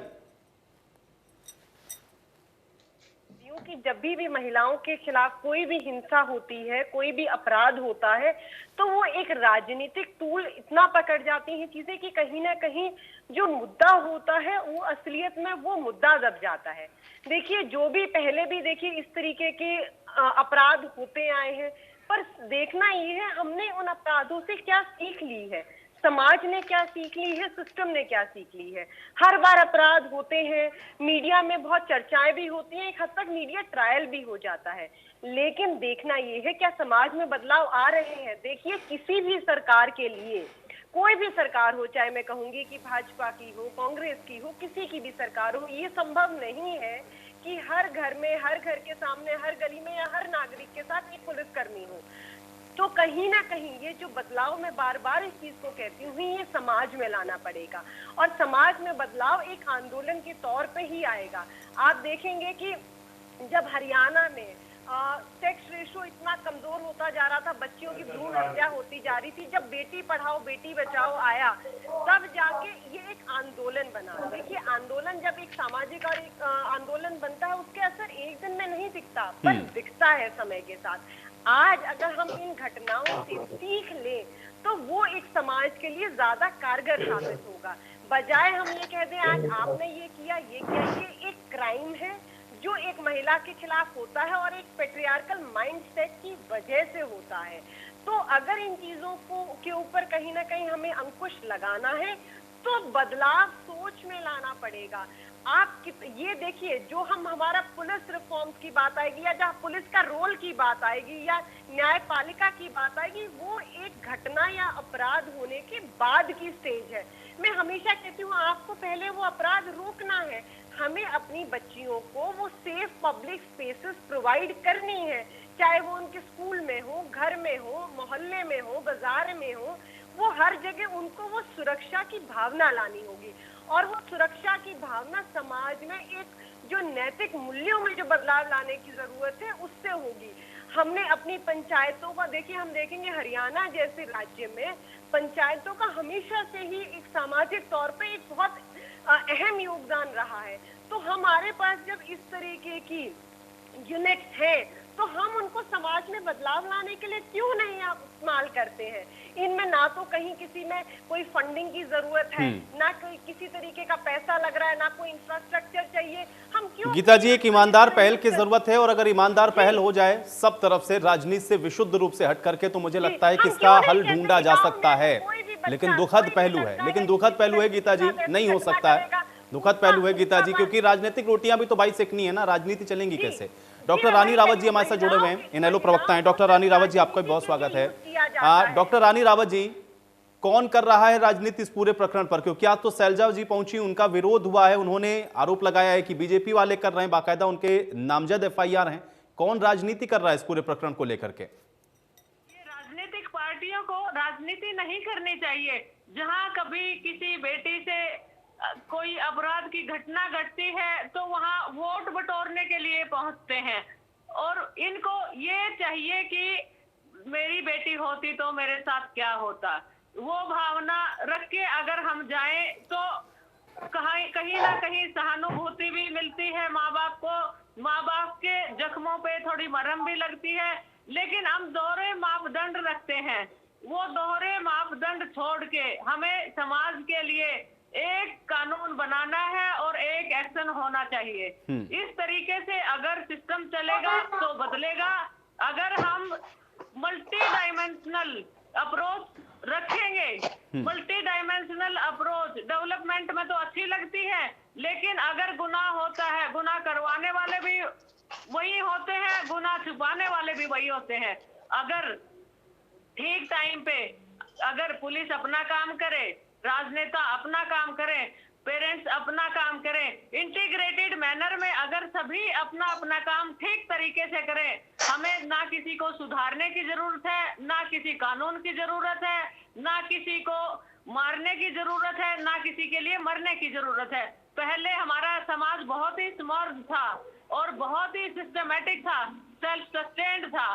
कि जब भी महिलाओं के खिलाफ कोई भी हिंसा होती है, कोई भी अपराध होता है, तो वो एक राजनीतिक टूल इतना पकड़ जाती हैं चीजें कि कहीं ना कहीं जो मुद्दा होता है वो असलियत में वो मुद्दा दब जाता है। देखिए, जो भी पहले भी देखिए इस तरीके के अपराध होते आए हैं, पर देखना ये है हमने उन अपराधों से क्या सीख ली है, समाज ने क्या सीख ली है, सिस्टम ने क्या सीख ली है। हर बार अपराध होते हैं, मीडिया में बहुत चर्चाएं भी होती हैं, एक हद तक मीडिया ट्रायल भी हो जाता है, लेकिन देखना ये है क्या समाज में बदलाव आ रहे हैं। देखिए, किसी भी सरकार के लिए, कोई भी सरकार हो, चाहे मैं कहूंगी कि भाजपा की हो, कांग्रेस की हो, किसी की भी सरकार हो, ये संभव नहीं है कि हर घर में, हर घर के सामने, हर गली में या हर नागरिक के साथ एक पुलिसकर्मी हो। तो कहीं ना कहीं ये जो बदलाव मैं बार बार इस चीज को कहती हूँ, ये समाज में लाना पड़ेगा, और समाज में बदलाव एक आंदोलन के तौर पे ही आएगा। आप देखेंगे कि जब हरियाणा में सेक्स रेशो इतना कमजोर होता जा रहा था, बच्चियों की भ्रूण हत्या होती जा रही थी, जब बेटी पढ़ाओ बेटी बचाओ आया, तब जाके ये एक आंदोलन बना। देखिए, आंदोलन जब एक सामाजिक और एक आंदोलन बनता है, उसके असर एक दिन में नहीं दिखता, पर दिखता है समय के साथ। आज अगर हम इन घटनाओं से सीख लें तो वो एक समाज के लिए ज्यादा कारगर साबित होगा, बजाय हम ये कह दें आज आपने ये किया, ये एक क्राइम है जो एक महिला के खिलाफ होता है और एक पेट्रियार्कल माइंडसेट की वजह से होता है। तो अगर इन चीजों को के ऊपर कहीं ना कहीं हमें अंकुश लगाना है तो बदलाव सोच में लाना पड़ेगा। आप ये देखिए, जो हमारा पुलिस रिफॉर्म्स की बात आएगी या जहाँ पुलिस का रोल की बात आएगी या न्यायपालिका की बात आएगी, वो एक घटना या अपराध होने के बाद की स्टेज है। मैं हमेशा कहती हूँ आपको पहले वो अपराध रोकना है, हमें अपनी बच्चियों को वो सेफ पब्लिक स्पेसेस प्रोवाइड करनी है, चाहे वो उनके स्कूल में हो, घर में हो, मोहल्ले में हो, बाजार में हो, वो हर जगह उनको वो सुरक्षा की भावना लानी होगी। और वो सुरक्षा की भावना समाज में एक जो नैतिक मूल्यों में जो बदलाव लाने की जरूरत है उससे होगी। हमने अपनी पंचायतों का देखिए, हम देखेंगे हरियाणा जैसे राज्य में पंचायतों का हमेशा से ही एक सामाजिक तौर पे एक बहुत अहम योगदान रहा है। तो हमारे पास जब इस तरीके की यूनिट्स हैं तो हम उनको समाज में बदलाव लाने के लिए क्यों नहीं आप इस्तेमाल करते हैं? इनमें ना तो कहीं किसी में कोई फंडिंग की जरूरत है, ना कोई किसी तरीके का पैसा लग रहा है, ना कोई इंफ्रास्ट्रक्चर चाहिए। हम क्यों? गीता जी, एक ईमानदार पहल की जरूरत है, और अगर ईमानदार पहल हो जाए सब तरफ से, राजनीति से विशुद्ध रूप से हट करके, तो मुझे लगता है कि इसका हल ढूंढा जा सकता है। लेकिन दुखद पहलू है गीता जी, नहीं हो सकता है, दुखद पहलू है गीता जी, क्योंकि राजनीतिक रोटियां भी तो भाई सेकनी है ना, राजनीति चलेंगी कैसे? डॉक्टर रानी रावत जी हमारे साथ जुड़े हुए हैं, इनेलो प्रवक्ता हैं। डॉक्टर रानी रावत जी, आपका भी बहुत स्वागत है। डॉक्टर रानी रावत जी, कौन कर रहा है राजनीति इस पूरे प्रकरण पर? क्योंकि आज तो शैलजा जी पहुंची, उनका विरोध हुआ है, उन्होंने आरोप लगाया है कि बीजेपी वाले कर रहे हैं, बाकायदा उनके नामजद एफआईआर हैं। कौन राजनीति कर रहा है इस पूरे प्रकरण को लेकर के? राजनीतिक पार्टियों को राजनीति नहीं करनी चाहिए। जहां कभी किसी बेटी से कोई अपराध की घटना घटती है तो वहां वोट बटोरने के लिए पहुंचते हैं, और इनको ये चाहिए कि मेरी बेटी होती तो मेरे साथ क्या होता। वो भावना रख के अगर हम जाएं तो कहीं ना कहीं सहानुभूति भी मिलती है माँ बाप को, माँ बाप के जख्मों पे थोड़ी मरहम भी लगती है। लेकिन हम दोहरे मापदंड रखते हैं, वो दोहरे मापदंड छोड़ के हमें समाज के लिए एक कानून बनाना है और एक एक्शन होना चाहिए। इस तरीके से अगर सिस्टम चलेगा तो बदलेगा। अगर हम मल्टी डायमेंशनल अप्रोच रखेंगे, मल्टी डायमेंशनल अप्रोच डेवलपमेंट में तो अच्छी लगती है, लेकिन अगर गुनाह होता है, गुनाह करवाने वाले भी वही होते हैं, गुनाह छुपाने वाले भी वही होते हैं। अगर ठीक टाइम पे अगर पुलिस अपना काम करे, राजनेता अपना काम करें, पेरेंट्स अपना काम करें, इंटीग्रेटेड मैनर में अगर सभी अपना अपना काम ठीक तरीके से करें, हमें ना किसी को सुधारने की जरूरत है, ना किसी कानून की जरूरत है, ना किसी को मारने की जरूरत है, ना किसी के लिए मरने की जरूरत है। पहले हमारा समाज बहुत ही स्मार्ट था और बहुत ही सिस्टमेटिक था, सेल्फ सस्टेन्ड था,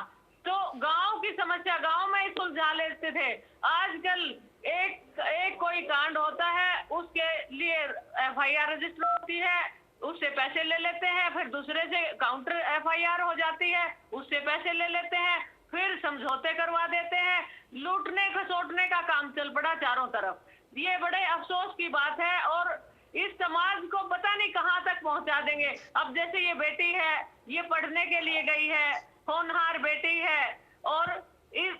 तो गांव की समस्या गांव में ही सुलझा लेते थे। आजकल एक कोई कांड होता है, उसके लिए एफआईआर रजिस्टर होती है, उससे पैसे ले लेते हैं, फिर दूसरे से काउंटर एफआईआर हो जाती है, उससे पैसे ले लेते हैं, फिर समझौते करवा देते हैं, लूटने खसोटने का काम चल पड़ा चारों तरफ। ये बड़े अफसोस की बात है और इस समाज को पता नहीं कहां तक पहुंचा देंगे। अब जैसे ये बेटी है, ये पढ़ने के लिए गई है, होनहार बेटी है, और इस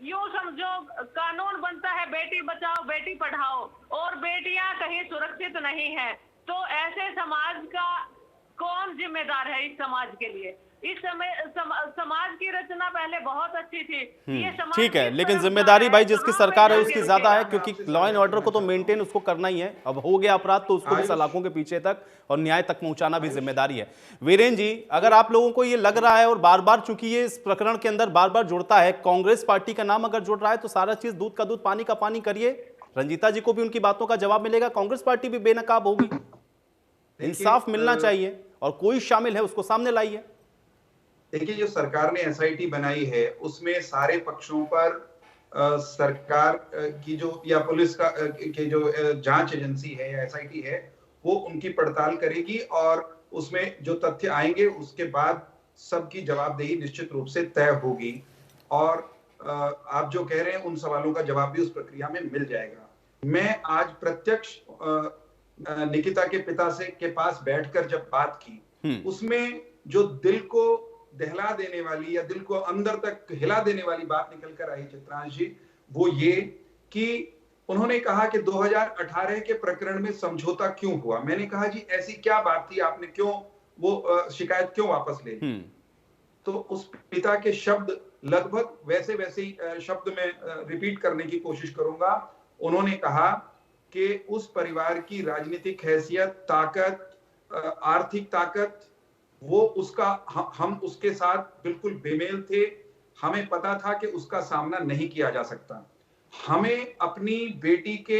यूं समझो कानून बनता है बेटी बचाओ बेटी पढ़ाओ, और बेटियां कहीं सुरक्षित नहीं है, तो ऐसे समाज का कौन जिम्मेदार है इस समाज के लिए? इस समय समाज की रचना पहले बहुत अच्छी थी। ये समाज ठीक है, लेकिन जिम्मेदारी भाई जिसकी सरकार है उसकी ज्यादा है, क्योंकि लॉ एंड ऑर्डर को तो मेंटेन उसको करना ही है। अब हो गया अपराध तो उसको भी सलाखों के पीछे तक और न्याय तक पहुंचाना भी जिम्मेदारी है। वीरेन जी, अगर आप लोगों को ये लग रहा है, और बार बार चूंकि ये इस प्रकरण के अंदर बार बार जुड़ता है, कांग्रेस पार्टी का नाम अगर जुड़ रहा है तो सारा चीज दूध का दूध पानी का पानी करिए। रंजीता जी को भी उनकी बातों का जवाब मिलेगा, कांग्रेस पार्टी भी बेनकाब होगी। इंसाफ मिलना चाहिए और कोई शामिल है उसको सामने लाइए। देखिए, जो सरकार ने एसआईटी बनाई है उसमें सारे पक्षों पर सरकार की जो या पुलिस का की जो जांच एजेंसी है या एसआईटी है वो उनकी पड़ताल करेगी, और उसमें जो तथ्य आएंगे उसके बाद सबकी जवाबदेही निश्चित रूप से तय होगी। और आप जो कह रहे हैं उन सवालों का जवाब भी उस प्रक्रिया में मिल जाएगा। मैं आज प्रत्यक्ष निकिता के पिता से के पास बैठकर जब बात की, उसमें जो दिल को दहला देने वाली या दिल को अंदर तक हिला देने वाली बात निकल कर आई चित्रांश जी, वो ये कि उन्होंने कहा कि 2018 के प्रकरण में समझौता क्यों हुआ। मैंने कहा जी ऐसी क्या बात थी, आपने क्यों वो शिकायत क्यों वापस ले ली? तो उस पिता के शब्द लगभग वैसे ही शब्द में रिपीट करने की कोशिश करूंगा। उन्होंने कहा कि उस परिवार की राजनीतिक हैसियत, ताकत, आर्थिक ताकत, वो उसका हम उसके साथ बिल्कुल बेमेल थे। हमें पता था कि उसका सामना नहीं किया जा सकता। हमें अपनी बेटी के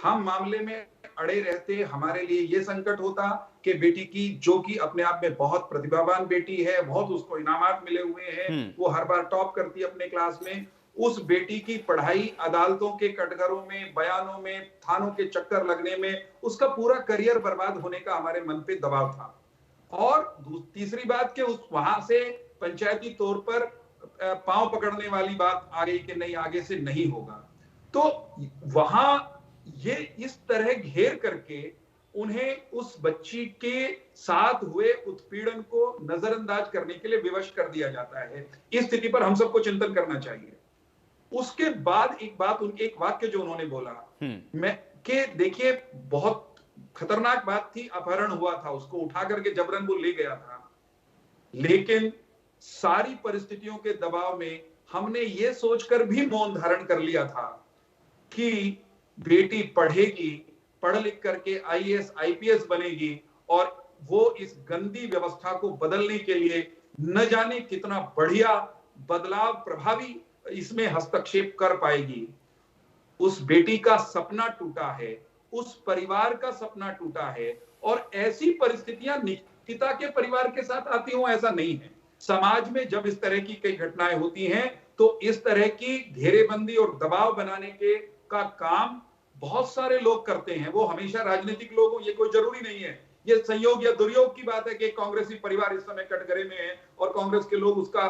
हम मामले में अड़े रहते, हमारे लिए ये संकट होता कि बेटी की, जो कि अपने आप में बहुत प्रतिभावान बेटी है, बहुत उसको इनामात मिले हुए हैं, वो हर बार टॉप करती है अपने क्लास में, उस बेटी की पढ़ाई अदालतों के कटघरों में, बयानों में, थानों के चक्कर लगने में, उसका पूरा करियर बर्बाद होने का हमारे मन पे दबाव था। और तीसरी बात कि उस वहां से पंचायती तौर पर पांव पकड़ने वाली बात आ गई कि नहीं, आगे से नहीं होगा। तो वहां ये इस तरह घेर करके उन्हें उस बच्ची के साथ हुए उत्पीड़न को नजरअंदाज करने के लिए विवश कर दिया जाता है। इस स्थिति पर हम सबको चिंतन करना चाहिए। उसके बाद एक वाक्य जो उन्होंने बोला, मैं कि देखिए बहुत खतरनाक बात थी, अपहरण हुआ था, उसको उठा करके जबरन वो ले गया था, लेकिन सारी परिस्थितियों के दबाव में हमने ये सोचकर भी मौन धारण कर लिया था कि बेटी पढ़ेगी, पढ़ लिख करके आईएएस आईपीएस बनेगी और वो इस गंदी व्यवस्था को बदलने के लिए न जाने कितना बढ़िया बदलाव प्रभावी इसमें हस्तक्षेप कर पाएगी। उस बेटी का सपना टूटा है, उस परिवार का सपना टूटा है, और ऐसी परिस्थितियां निकिता के परिवार के साथ आती हो ऐसा नहीं है। समाज में जब इस तरह की कई घटनाएं होती हैं तो इस तरह की घेरेबंदी और दबाव बनाने के का काम बहुत सारे लोग करते हैं। वो हमेशा राजनीतिक लोग हो, ये कोई जरूरी नहीं है। ये संयोग या दुर्योग की बात है कि कांग्रेसी परिवार इस समय कटघरे में है और कांग्रेस के लोग उसका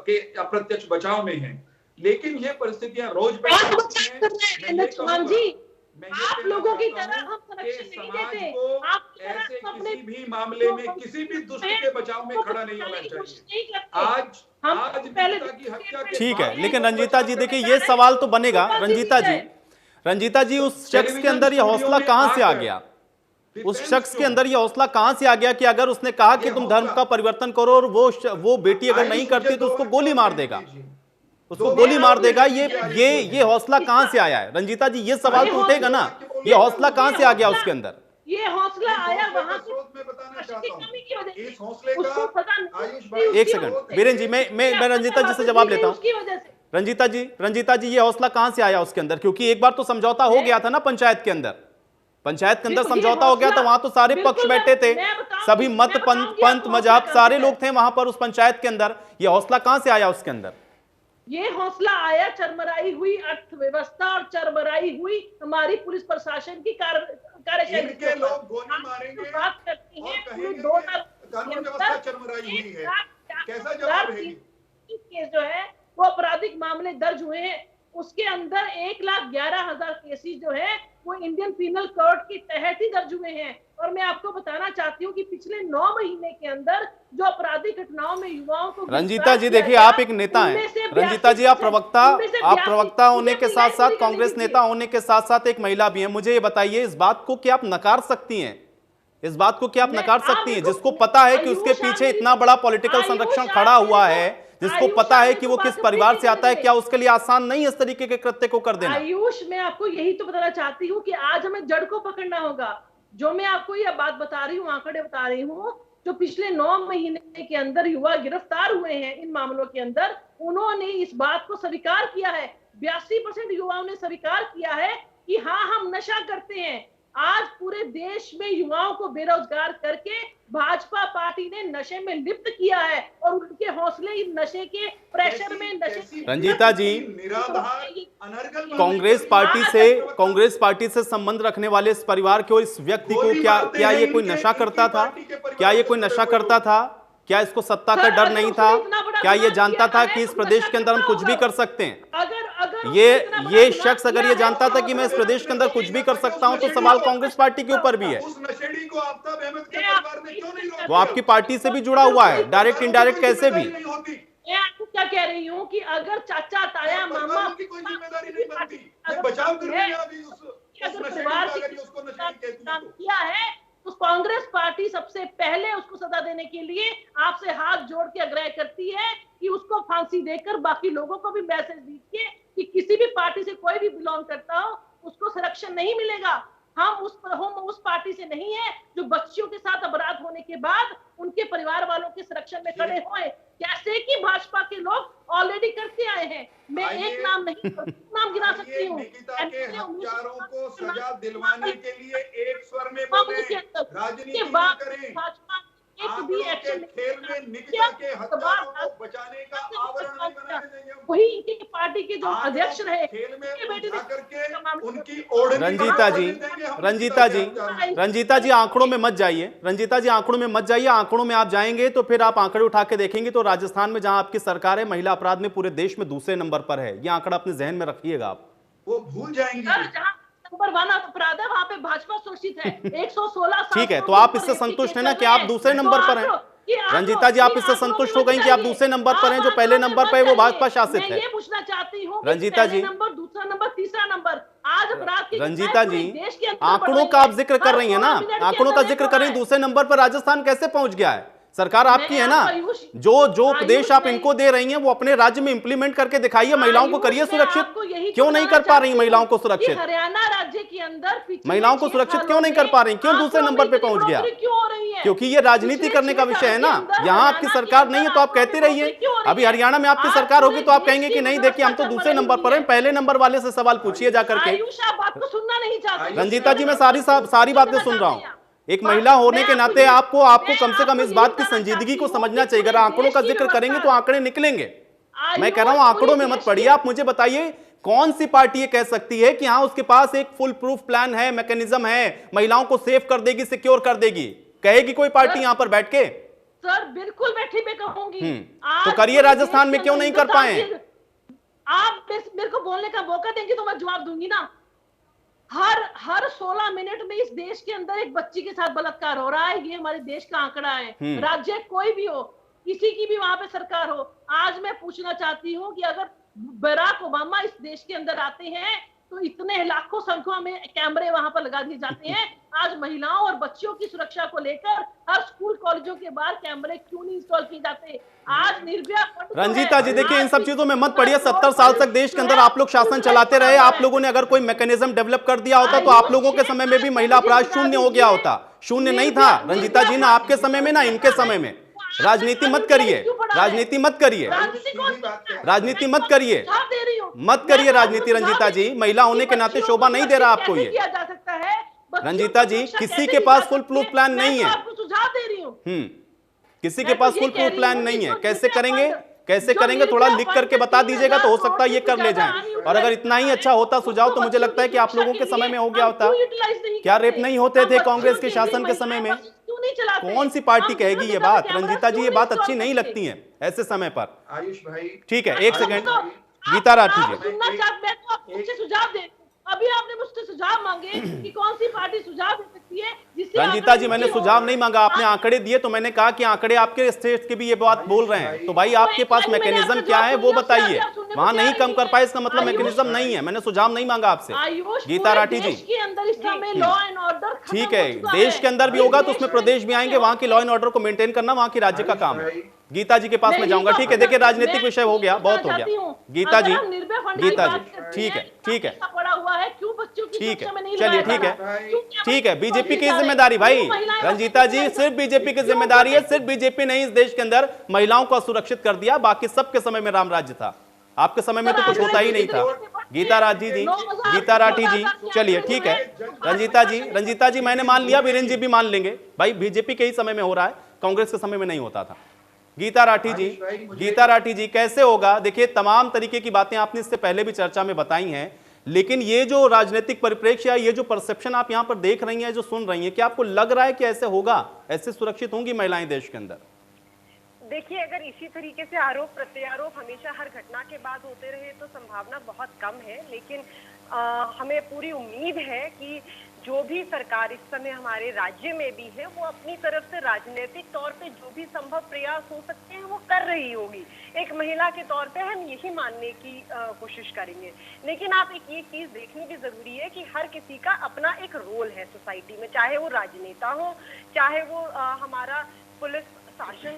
के अप्रत्यक्ष बचाव में हैं। लेकिन ये परिस्थितियां रोज पैदा होती हैं। आप लोगों की तरह हम संरक्षण नहीं देते। आप ऐसे किसी भी मामले में किसी भी दुष्ट के बचाव में खड़ा नहीं होना चाहिए। आज पहले की हत्या के ठीक है, लेकिन रंजीता जी देखिए ये सवाल तो बनेगा। रंजीता जी उस शख्स के अंदर ये हौसला कहां से आ गया? उस शख्स के अंदर ये हौसला कहां से आ गया कि अगर उसने कहा कि तुम धर्म का परिवर्तन करो और वो बेटी अगर नहीं करती तो उसको गोली मार देगा, उसको गोली मार देगा। ये हौसला कहां से आया है? रंजीता जी ये सवाल तो उठेगा ना, ये हौसला कहां से आ गया उसके अंदर? ये हौसला आया वहां से। इस हौसले का एक सेकंड बीरेन जी, मैं रंजीता जी से जवाब लेता हूं। रंजीता जी ये हौसला कहां से आया उसके अंदर? क्योंकि एक बार तो समझौता हो गया था ना पंचायत के अंदर समझौता हो गया था, वहां तो सारे पक्ष बैठे थे, सभी मत पंथ मजहब सारे लोग थे वहां पर उस पंचायत के अंदर। ये हौसला कहां से आया उसके अंदर? ये हौसला आया चरमराई हुई अर्थव्यवस्था और चरमराई हुई हमारी पुलिस प्रशासन की कार्यशैली के लोग गोली मारेंगे, बात करती हैं पूरी 2 साल कानून व्यवस्था चरमराई हुई है, कैसा जवाब है? केस जो है वो आपराधिक मामले दर्ज हुए हैं, उसके अंदर 1,11,000 केसेस जो है वो इंडियन पीनल कोड के तहत ही दर्ज हुए हैं। और मैं आपको बताना चाहती हूँ कि पिछले 9 महीने के अंदर जो आपराधिक घटनाओं में युवाओं को रंजीता जी देखिए आप एक नेता हैं, रंजीता जी आप प्रवक्ता होने के साथ साथ कांग्रेस नेता होने के साथ साथ एक महिला भी हैं। मुझे ये बताइए इस बात को क्या आप नकार सकती हैं? इस बात को क्या आप नकार सकती हैं जिसको पता है कि उसके पीछे इतना बड़ा पॉलिटिकल संरक्षण खड़ा हुआ है, जिसको पता है कि वो किस परिवार से आता है, क्या उसके लिए आसान नहीं है इस तरीके के कृत्य को कर देना? आयुष मैं आपको यही तो बताना चाहती हूँ कि आज हमें जड़ को पकड़ना होगा। जो मैं आपको ये बात बता रही हूँ, आंकड़े बता रही हूँ, जो पिछले 9 महीने के अंदर युवा गिरफ्तार हुए हैं इन मामलों के अंदर, उन्होंने इस बात को स्वीकार किया है। 82% युवाओं ने स्वीकार किया है कि हाँ हम नशा करते हैं। आज पूरे देश में युवाओं को बेरोजगार करके भाजपा पार्टी ने नशे में लिप्त किया है और उनके हौसले इन नशे के प्रेशर में नशे। रंजीता जी कांग्रेस पार्टी से संबंध रखने वाले इस परिवार के और इस व्यक्ति को क्या ये कोई नशा करता था? क्या ये कोई नशा करता था? क्या इसको सत्ता का डर नहीं था? क्या ये जानता था कि इस प्रदेश के अंदर हम कुछ भी कर सकते हैं? ये शख्स अगर ये जानता था कि मैं इस प्रदेश के अंदर कुछ भी कर सकता हूं तो सवाल कांग्रेस पार्टी के ऊपर भी है। वो आपकी पार्टी से भी जुड़ा हुआ है, डायरेक्ट इनडायरेक्ट कैसे भी। मैं आपको क्या कह रही हूँ कि अगर चाचा ताया मामा की कोई जिम्मेदारी नहीं बनती, बचाव करने किया है तो कांग्रेस पार्टी सबसे पहले उसको सजा देने के लिए आपसे हाथ जोड़ के आग्रह करती है कि उसको फांसी देकर बाकी लोगों को भी मैसेज दीजिए कि किसी भी पार्टी से कोई भी बिलोंग करता हो उसको संरक्षण नहीं मिलेगा। हम उस पार्टी से नहीं है जो बच्चियों के साथ अपराध होने के बाद उनके परिवार वालों के संरक्षण में खड़े होए, जैसे कि भाजपा के लोग ऑलरेडी करते आए हैं। मैं एक नाम नहीं नाम गिना सकती हूँ। हत्यारों को सजा दिलवाने के लिए एक स्वर में बोले, राजनीति न करें। एक भी एक्शन खेल में निकिता के हत्यारों को बचाने का आवरण नहीं बनाने देंगे। वही इनकी पार्टी के जो अध्यक्ष रहे खेल में बेटे ने उनकी ओढ़नी रंजीता जी आंकड़ों में मत जाइए, रंजीता जी आंकड़ों में मत जाइए। आंकड़ों में आप जाएंगे तो फिर आप आंकड़े उठा के देखेंगे तो राजस्थान में जहां आपकी सरकार है महिला अपराध में पूरे देश में दूसरे नंबर पर है। ये आंकड़ा अपने जहन में रखिएगा आप। वो भूल जाएंगे। जहां नंबर 1 अपराध है वहां पे भाजपा सुरक्षित है। 116 ठीक है, तो आप इससे संतुष्ट है ना कि आप दूसरे नंबर पर हैं? रंजीता जी, आप इससे संतुष्ट हो गई कि आप दूसरे नंबर पर हैं, जो पहले नंबर पर है वो भाजपा शासित है? मैं ये पूछना चाहती हूँ रंजीता जी, नंबर, दूसरा नंबर, तीसरा नंबर, आज अपराध की रंजीता जी आंकड़ों का आप जिक्र कर रही है ना, आंकड़ों का जिक्र कर रही है। दूसरे नंबर पर राजस्थान कैसे पहुंच गया है? सरकार आपकी है ना, जो उपदेश आप इनको दे रही हैं वो अपने राज्य में इंप्लीमेंट करके दिखाइए। महिलाओं को करिए सुरक्षित। क्यों नहीं कर पा रही महिलाओं को सुरक्षित? हरियाणा राज्य के अंदर महिलाओं को सुरक्षित क्यों नहीं कर पा रही? क्यों दूसरे नंबर पे पहुंच गया? क्योंकि ये राजनीति करने का विषय है ना। यहाँ आपकी सरकार नहीं है तो आप कहते रहिए, अभी हरियाणा में आपकी सरकार होगी तो आप कहेंगे कि नहीं देखिए हम तो दूसरे नंबर पर हैं। पहले नंबर वाले से सवाल पूछिए जाकर के। रंजीता जी, मैं सारी बातें सुन रहा हूँ। एक महिला होने के नाते आपको कम से कम इस बात की संजीदगी को समझना चाहिए। अगर आंकड़ों का जिक्र करेंगे तो आंकड़े निकलेंगे। मैं कह रहा हूं आंकड़ों में मत पड़िए। आप मुझे बताइए कौन सी पार्टी ये कह सकती है कि हाँ उसके पास एक फुल प्रूफ प्लान है, मैकेनिज्म है, महिलाओं को सेफ कर देगी, सिक्योर कर देगी? कहेगी कोई पार्टी यहां पर बैठ के? सर बिल्कुल बैठी मैं कहूंगी। तो करिए, राजस्थान में क्यों नहीं कर पाए? आप मेरे को बोलने का मौका देंगे तो मैं जवाब दूंगी ना। हर 16 मिनट में इस देश के अंदर एक बच्ची के साथ बलात्कार हो रहा है। ये हमारे देश का आंकड़ा है। राज्य कोई भी हो, किसी की भी वहां पे सरकार हो। आज मैं पूछना चाहती हूँ कि अगर बराक ओबामा इस देश के अंदर आते हैं तो इतने लाखों संख्या में कैमरे वहां पर लगा दिए जाते हैं। आज महिलाओं और बच्चियों की सुरक्षा को लेकर हर स्कूल कॉलेजों के बाहर कैमरे क्यों नहीं इंस्टॉल किए जाते? आज निर्भया रंजीता जी देखिए, इन सब चीजों में मत पड़िए। 70 साल तक देश के अंदर आप लोग शासन चलाते रहे। आप लोगों ने अगर कोई मैकेनिज्म डेवलप कर दिया होता तो आप लोगों के समय में भी महिला अपराध शून्य हो गया होता। शून्य नहीं था रंजीता जी, ना आपके समय में ना इनके समय में। राजनीति मत करिए, राजनीति मत करिए, राजनीति मत करिए, मत करिए राजनीति। रंजीता जी, महिला होने के नाते शोभा नहीं दे रहा आपको ये। रंजीता जी, किसी के पास फुल प्रूफ प्लान नहीं है। किसी के पास फुल प्रूफ प्लान नहीं है। कैसे करेंगे, कैसे करेंगे? थोड़ा लिख करके बता दीजिएगा तो हो सकता है ये कर ले जाएं। और अगर इतना ही अच्छा होता सुझाव तो मुझे लगता है कि आप लोगों के समय में हो गया होता। क्या रेप नहीं होते थे कांग्रेस के शासन के समय में? कौन सी पार्टी कहेगी ये बात? रंजीता जी, ये बात अच्छी नहीं लगती है ऐसे समय पर। आयुष भाई ठीक है, एक सेकंड। गीता राठी जी, सुझाव दे। अभी आपने मुझसे सुझाव मांगे कि कौन सी पार्टी सुझाव दे सकती है जिससे। रंजीता जी, मैंने सुझाव नहीं मांगा, आपने आंकड़े दिए तो मैंने कहा कि आंकड़े आपके स्टेट के भी ये बात बोल रहे हैं। तो भाई आपके पास मैकेनिज्म क्या है वो बताइए। वहां नहीं कम कर पाए इसका मतलब मैकेनिज्म नहीं है। मैंने सुझाव नहीं मांगा आपसे। गीता राठी जी, ठीक है, देश के अंदर भी होगा तो उसमें प्रदेश भी आएंगे। वहां की लॉ एंड ऑर्डर को मेंटेन करना वहां की राज्य का काम है। गीता जी के पास मैं जाऊंगा। ठीक है, देखिए राजनीतिक विषय हो गया, बहुत हो गया। गीता जी, गीता जी, ठीक है, ठीक है, ठीक है, चलिए ठीक है, ठीक है। बीजेपी की जिम्मेदारी भाई, रंजीता जी सिर्फ बीजेपी की जिम्मेदारी है। सिर्फ बीजेपी ने इस देश के अंदर महिलाओं को सुरक्षित कर दिया, बाकी सबके समय में राम राज्य था। आपके समय में तो कुछ होता ही नहीं था। गीता राठी जी, गीता राठी जी, चलिए ठीक है। रंजीता जी मैंने मान लिया, वीरेंद्र जी भी मान लेंगे भाई, बीजेपी के ही समय में हो रहा है, कांग्रेस के समय में नहीं होता था। गीता राठी जी कैसे होगा? देखिए तमाम तरीके की बातें आपने इससे पहले भी चर्चा में बताई हैं, लेकिन ये जो राजनीतिक परिप्रेक्ष्य, ये जो परसेप्शन आप यहां पर देख रही हैं, जो सुन रही हैं, क्या आपको लग रहा है कि ऐसे होगा, ऐसे सुरक्षित होंगी महिलाएं देश के अंदर? देखिए, अगर इसी तरीके से आरोप प्रत्यारोप हमेशा हर घटना के बाद होते रहे तो संभावना बहुत कम है। लेकिन हमें पूरी उम्मीद है कि जो भी सरकार इस समय हमारे राज्य में भी है वो अपनी तरफ से राजनीतिक तौर पे जो भी संभव प्रयास हो सकते हैं वो कर रही होगी। एक महिला के तौर पे हम यही मानने की कोशिश करेंगे। लेकिन आप ये चीज देखनी भी जरूरी है कि हर किसी का अपना एक रोल है सोसाइटी में, चाहे वो राजनेता हो, चाहे वो हमारा पुलिस शासन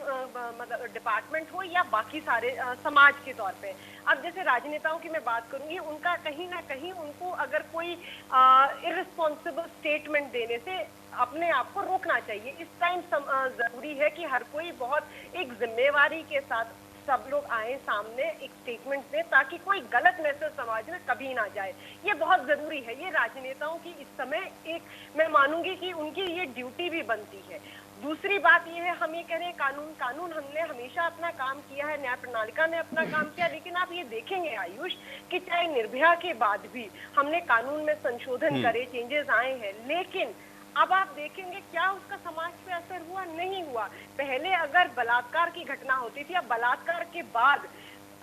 मतलब डिपार्टमेंट हो या बाकी सारे समाज के तौर पे। अब जैसे राजनेताओं की मैं बात करूंगी, उनका कहीं ना कहीं उनको अगर कोई इररिस्पॉन्सिबल स्टेटमेंट देने से अपने आप को रोकना चाहिए। इस टाइम जरूरी है कि हर कोई बहुत एक जिम्मेवारी के साथ सब लोग आए सामने, एक स्टेटमेंट दें ताकि कोई गलत मैसेज समाज में कभी ना जाए। ये बहुत जरूरी है। ये राजनेताओं की इस समय एक मैं मानूंगी कि उनकी ये ड्यूटी भी बनती है। दूसरी बात ये है, हम ये कह रहे हैं कानून हमने हमेशा अपना काम किया है, न्याय प्रणालिका ने अपना काम किया, लेकिन आप ये देखेंगे आयुष कि चाहे निर्भया के बाद भी हमने कानून में संशोधन करे, चेंजेस आए हैं, लेकिन अब आप देखेंगे क्या उसका समाज पे असर हुआ? नहीं हुआ। पहले अगर बलात्कार की घटना होती थी, अब बलात्कार के बाद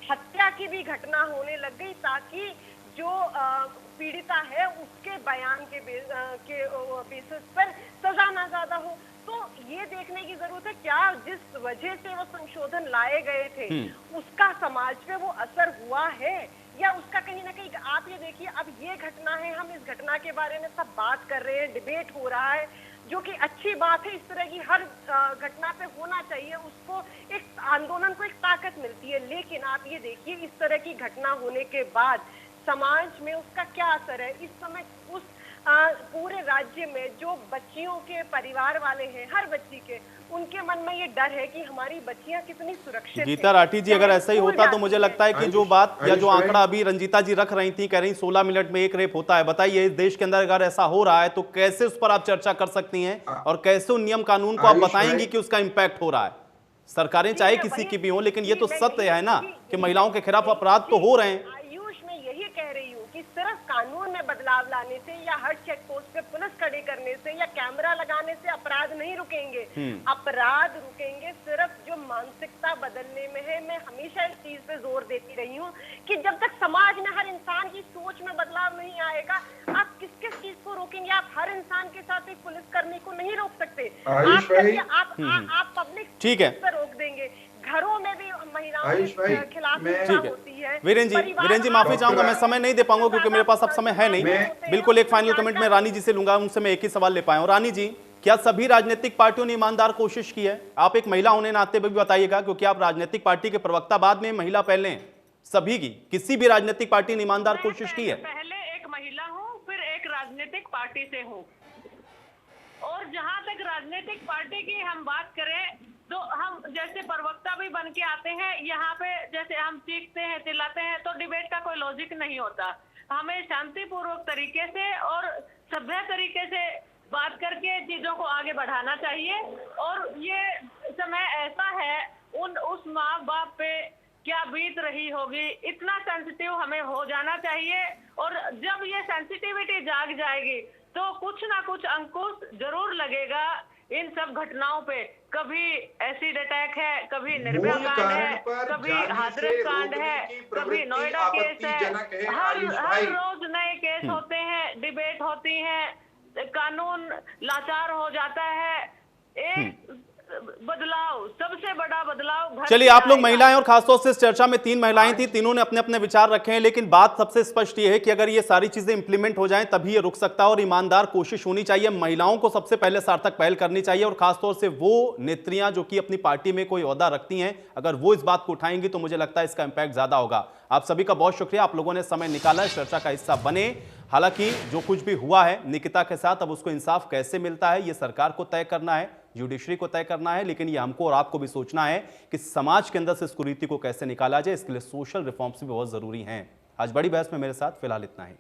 हत्या की भी घटना होने लग गई, ताकि जो पीड़िता है उसके बयान के बेसिस पर सजा ना ज्यादा हो। तो ये देखने की जरूरत है क्या जिस वजह से वो संशोधन लाए गए थे उसका समाज पे वो असर हुआ है, या उसका कहीं ना कहीं आप ये देखिए, अब ये घटना है, हम इस घटना के बारे में सब बात कर रहे हैं, डिबेट हो रहा है, जो कि अच्छी बात है। इस तरह की हर घटना पे होना चाहिए, उसको एक आंदोलन को एक ताकत मिलती है। लेकिन आप ये देखिए, इस तरह की घटना होने के बाद समाज में उसका क्या असर है? इस समय उस पूरे राज्य में जो बच्चियों के परिवार वाले हैं, हर बच्ची के, उनके मन में ये डर है कि हमारी बच्चियां कितनी सुरक्षित हैं। गीता राठी जी, अगर ऐसा ही होता तो मुझे लगता है कि जो बात या जो आंकड़ा अभी रंजीता जी रख रही थी, कह रही 16 मिनट में एक रेप होता है, बताइए इस देश के अंदर अगर ऐसा हो रहा है तो कैसे उस पर आप चर्चा कर सकती हैं और कैसे उन नियम कानून को आप बताएंगी कि उसका इम्पैक्ट हो रहा है? सरकारें चाहे किसी की भी हो, लेकिन ये तो सत्य है ना कि महिलाओं के खिलाफ अपराध तो हो रहे हैं। आयुष, मैं यही कह रही हूँ कि सिर्फ कानून में बदलाव लाने से या हर चेक पोस्ट पे पुलिस खड़ी करने से या कैमरा लगाने से अपराध नहीं रुकेंगे। अपराध रुकेंगे सिर्फ जो मानसिकता बदलने में है। मैं हमेशा इस चीज पे जोर देती रही हूँ कि जब तक समाज में हर इंसान की सोच में बदलाव नहीं आएगा, आप किस किस चीज को रोकेंगे? आप हर इंसान के साथ एक पुलिसकर्मी को नहीं रोक सकते। आप पब्लिक ठीक है रोक देंगे, घरों में भी महिलाओं के खिलाफ होती है। वीरेन जी माफी चाहूंगा, मैं समय नहीं दे पाऊंगा क्योंकि मेरे पास अब समय है नहीं। बिल्कुल एक फाइनल कमेंट में रानी जी से लूंगा, उनसे मैं एक ही सवाल ले पाया हूं। रानी जी, क्या सभी राजनीतिक पार्टियों ने ईमानदार कोशिश की है? आप एक महिला होने नाते भी बताइएगा, क्योंकि आप राजनीतिक पार्टी के प्रवक्ता, बाद में महिला पहले हैं। सभी की, किसी भी राजनीतिक पार्टी ने ईमानदार कोशिश की है? पहले एक महिला हूँ, फिर एक राजनीतिक पार्टी से हूँ। और जहाँ तक राजनीतिक पार्टी की हम बात करें तो हम जैसे प्रवक्ता भी बन के आते हैं, यहाँ पे जैसे हम चीखते हैं, चिल्लाते हैं, तो डिबेट का कोई लॉजिक नहीं होता। हमें शांतिपूर्वक तरीके से और सभ्य तरीके से बात करके चीजों को आगे बढ़ाना चाहिए। और ये समय ऐसा है, उस माँ बाप पे क्या बीत रही होगी, इतना सेंसिटिव हमें हो जाना चाहिए। और जब ये सेंसिटिविटी जाग जाएगी तो कुछ ना कुछ अंकुश जरूर लगेगा इन सब घटनाओं पे। कभी एसिड अटैक है, कभी निर्भया कांड है, कभी हाथरस कांड है, कभी नोएडा केस है। हर रोज नए केस होते हैं, डिबेट होती है, कानून लाचार हो जाता है। एक बदलाव, सबसे बड़ा बदलाव। चलिए, आप लोग महिलाएं और खासतौर से इस चर्चा में 3 महिलाएं थी, तीनों ने अपने अपने विचार रखे हैं, लेकिन बात सबसे स्पष्ट ये है कि अगर ये सारी चीजें इंप्लीमेंट हो जाएं तभी ये रुक सकता है और ईमानदार कोशिश होनी चाहिए। महिलाओं को सबसे पहले सार्थक पहल करनी चाहिए और खासतौर से वो नेत्रियां जो कि अपनी पार्टी में कोई ओहदा रखती हैं, अगर वो इस बात को उठाएंगी तो मुझे लगता है इसका इंपैक्ट ज्यादा होगा। आप सभी का बहुत शुक्रिया, आप लोगों ने समय निकाला, इस चर्चा का हिस्सा बने। हालांकि जो कुछ भी हुआ है निकिता के साथ, अब उसको इंसाफ कैसे मिलता है ये सरकार को तय करना है, जुडिशरी को तय करना है, लेकिन ये हमको और आपको भी सोचना है कि समाज के अंदर से इस कुरीति को कैसे निकाला जाए। इसके लिए सोशल रिफॉर्म्स भी बहुत जरूरी हैं। आज बड़ी बहस में मेरे साथ फिलहाल इतना ही।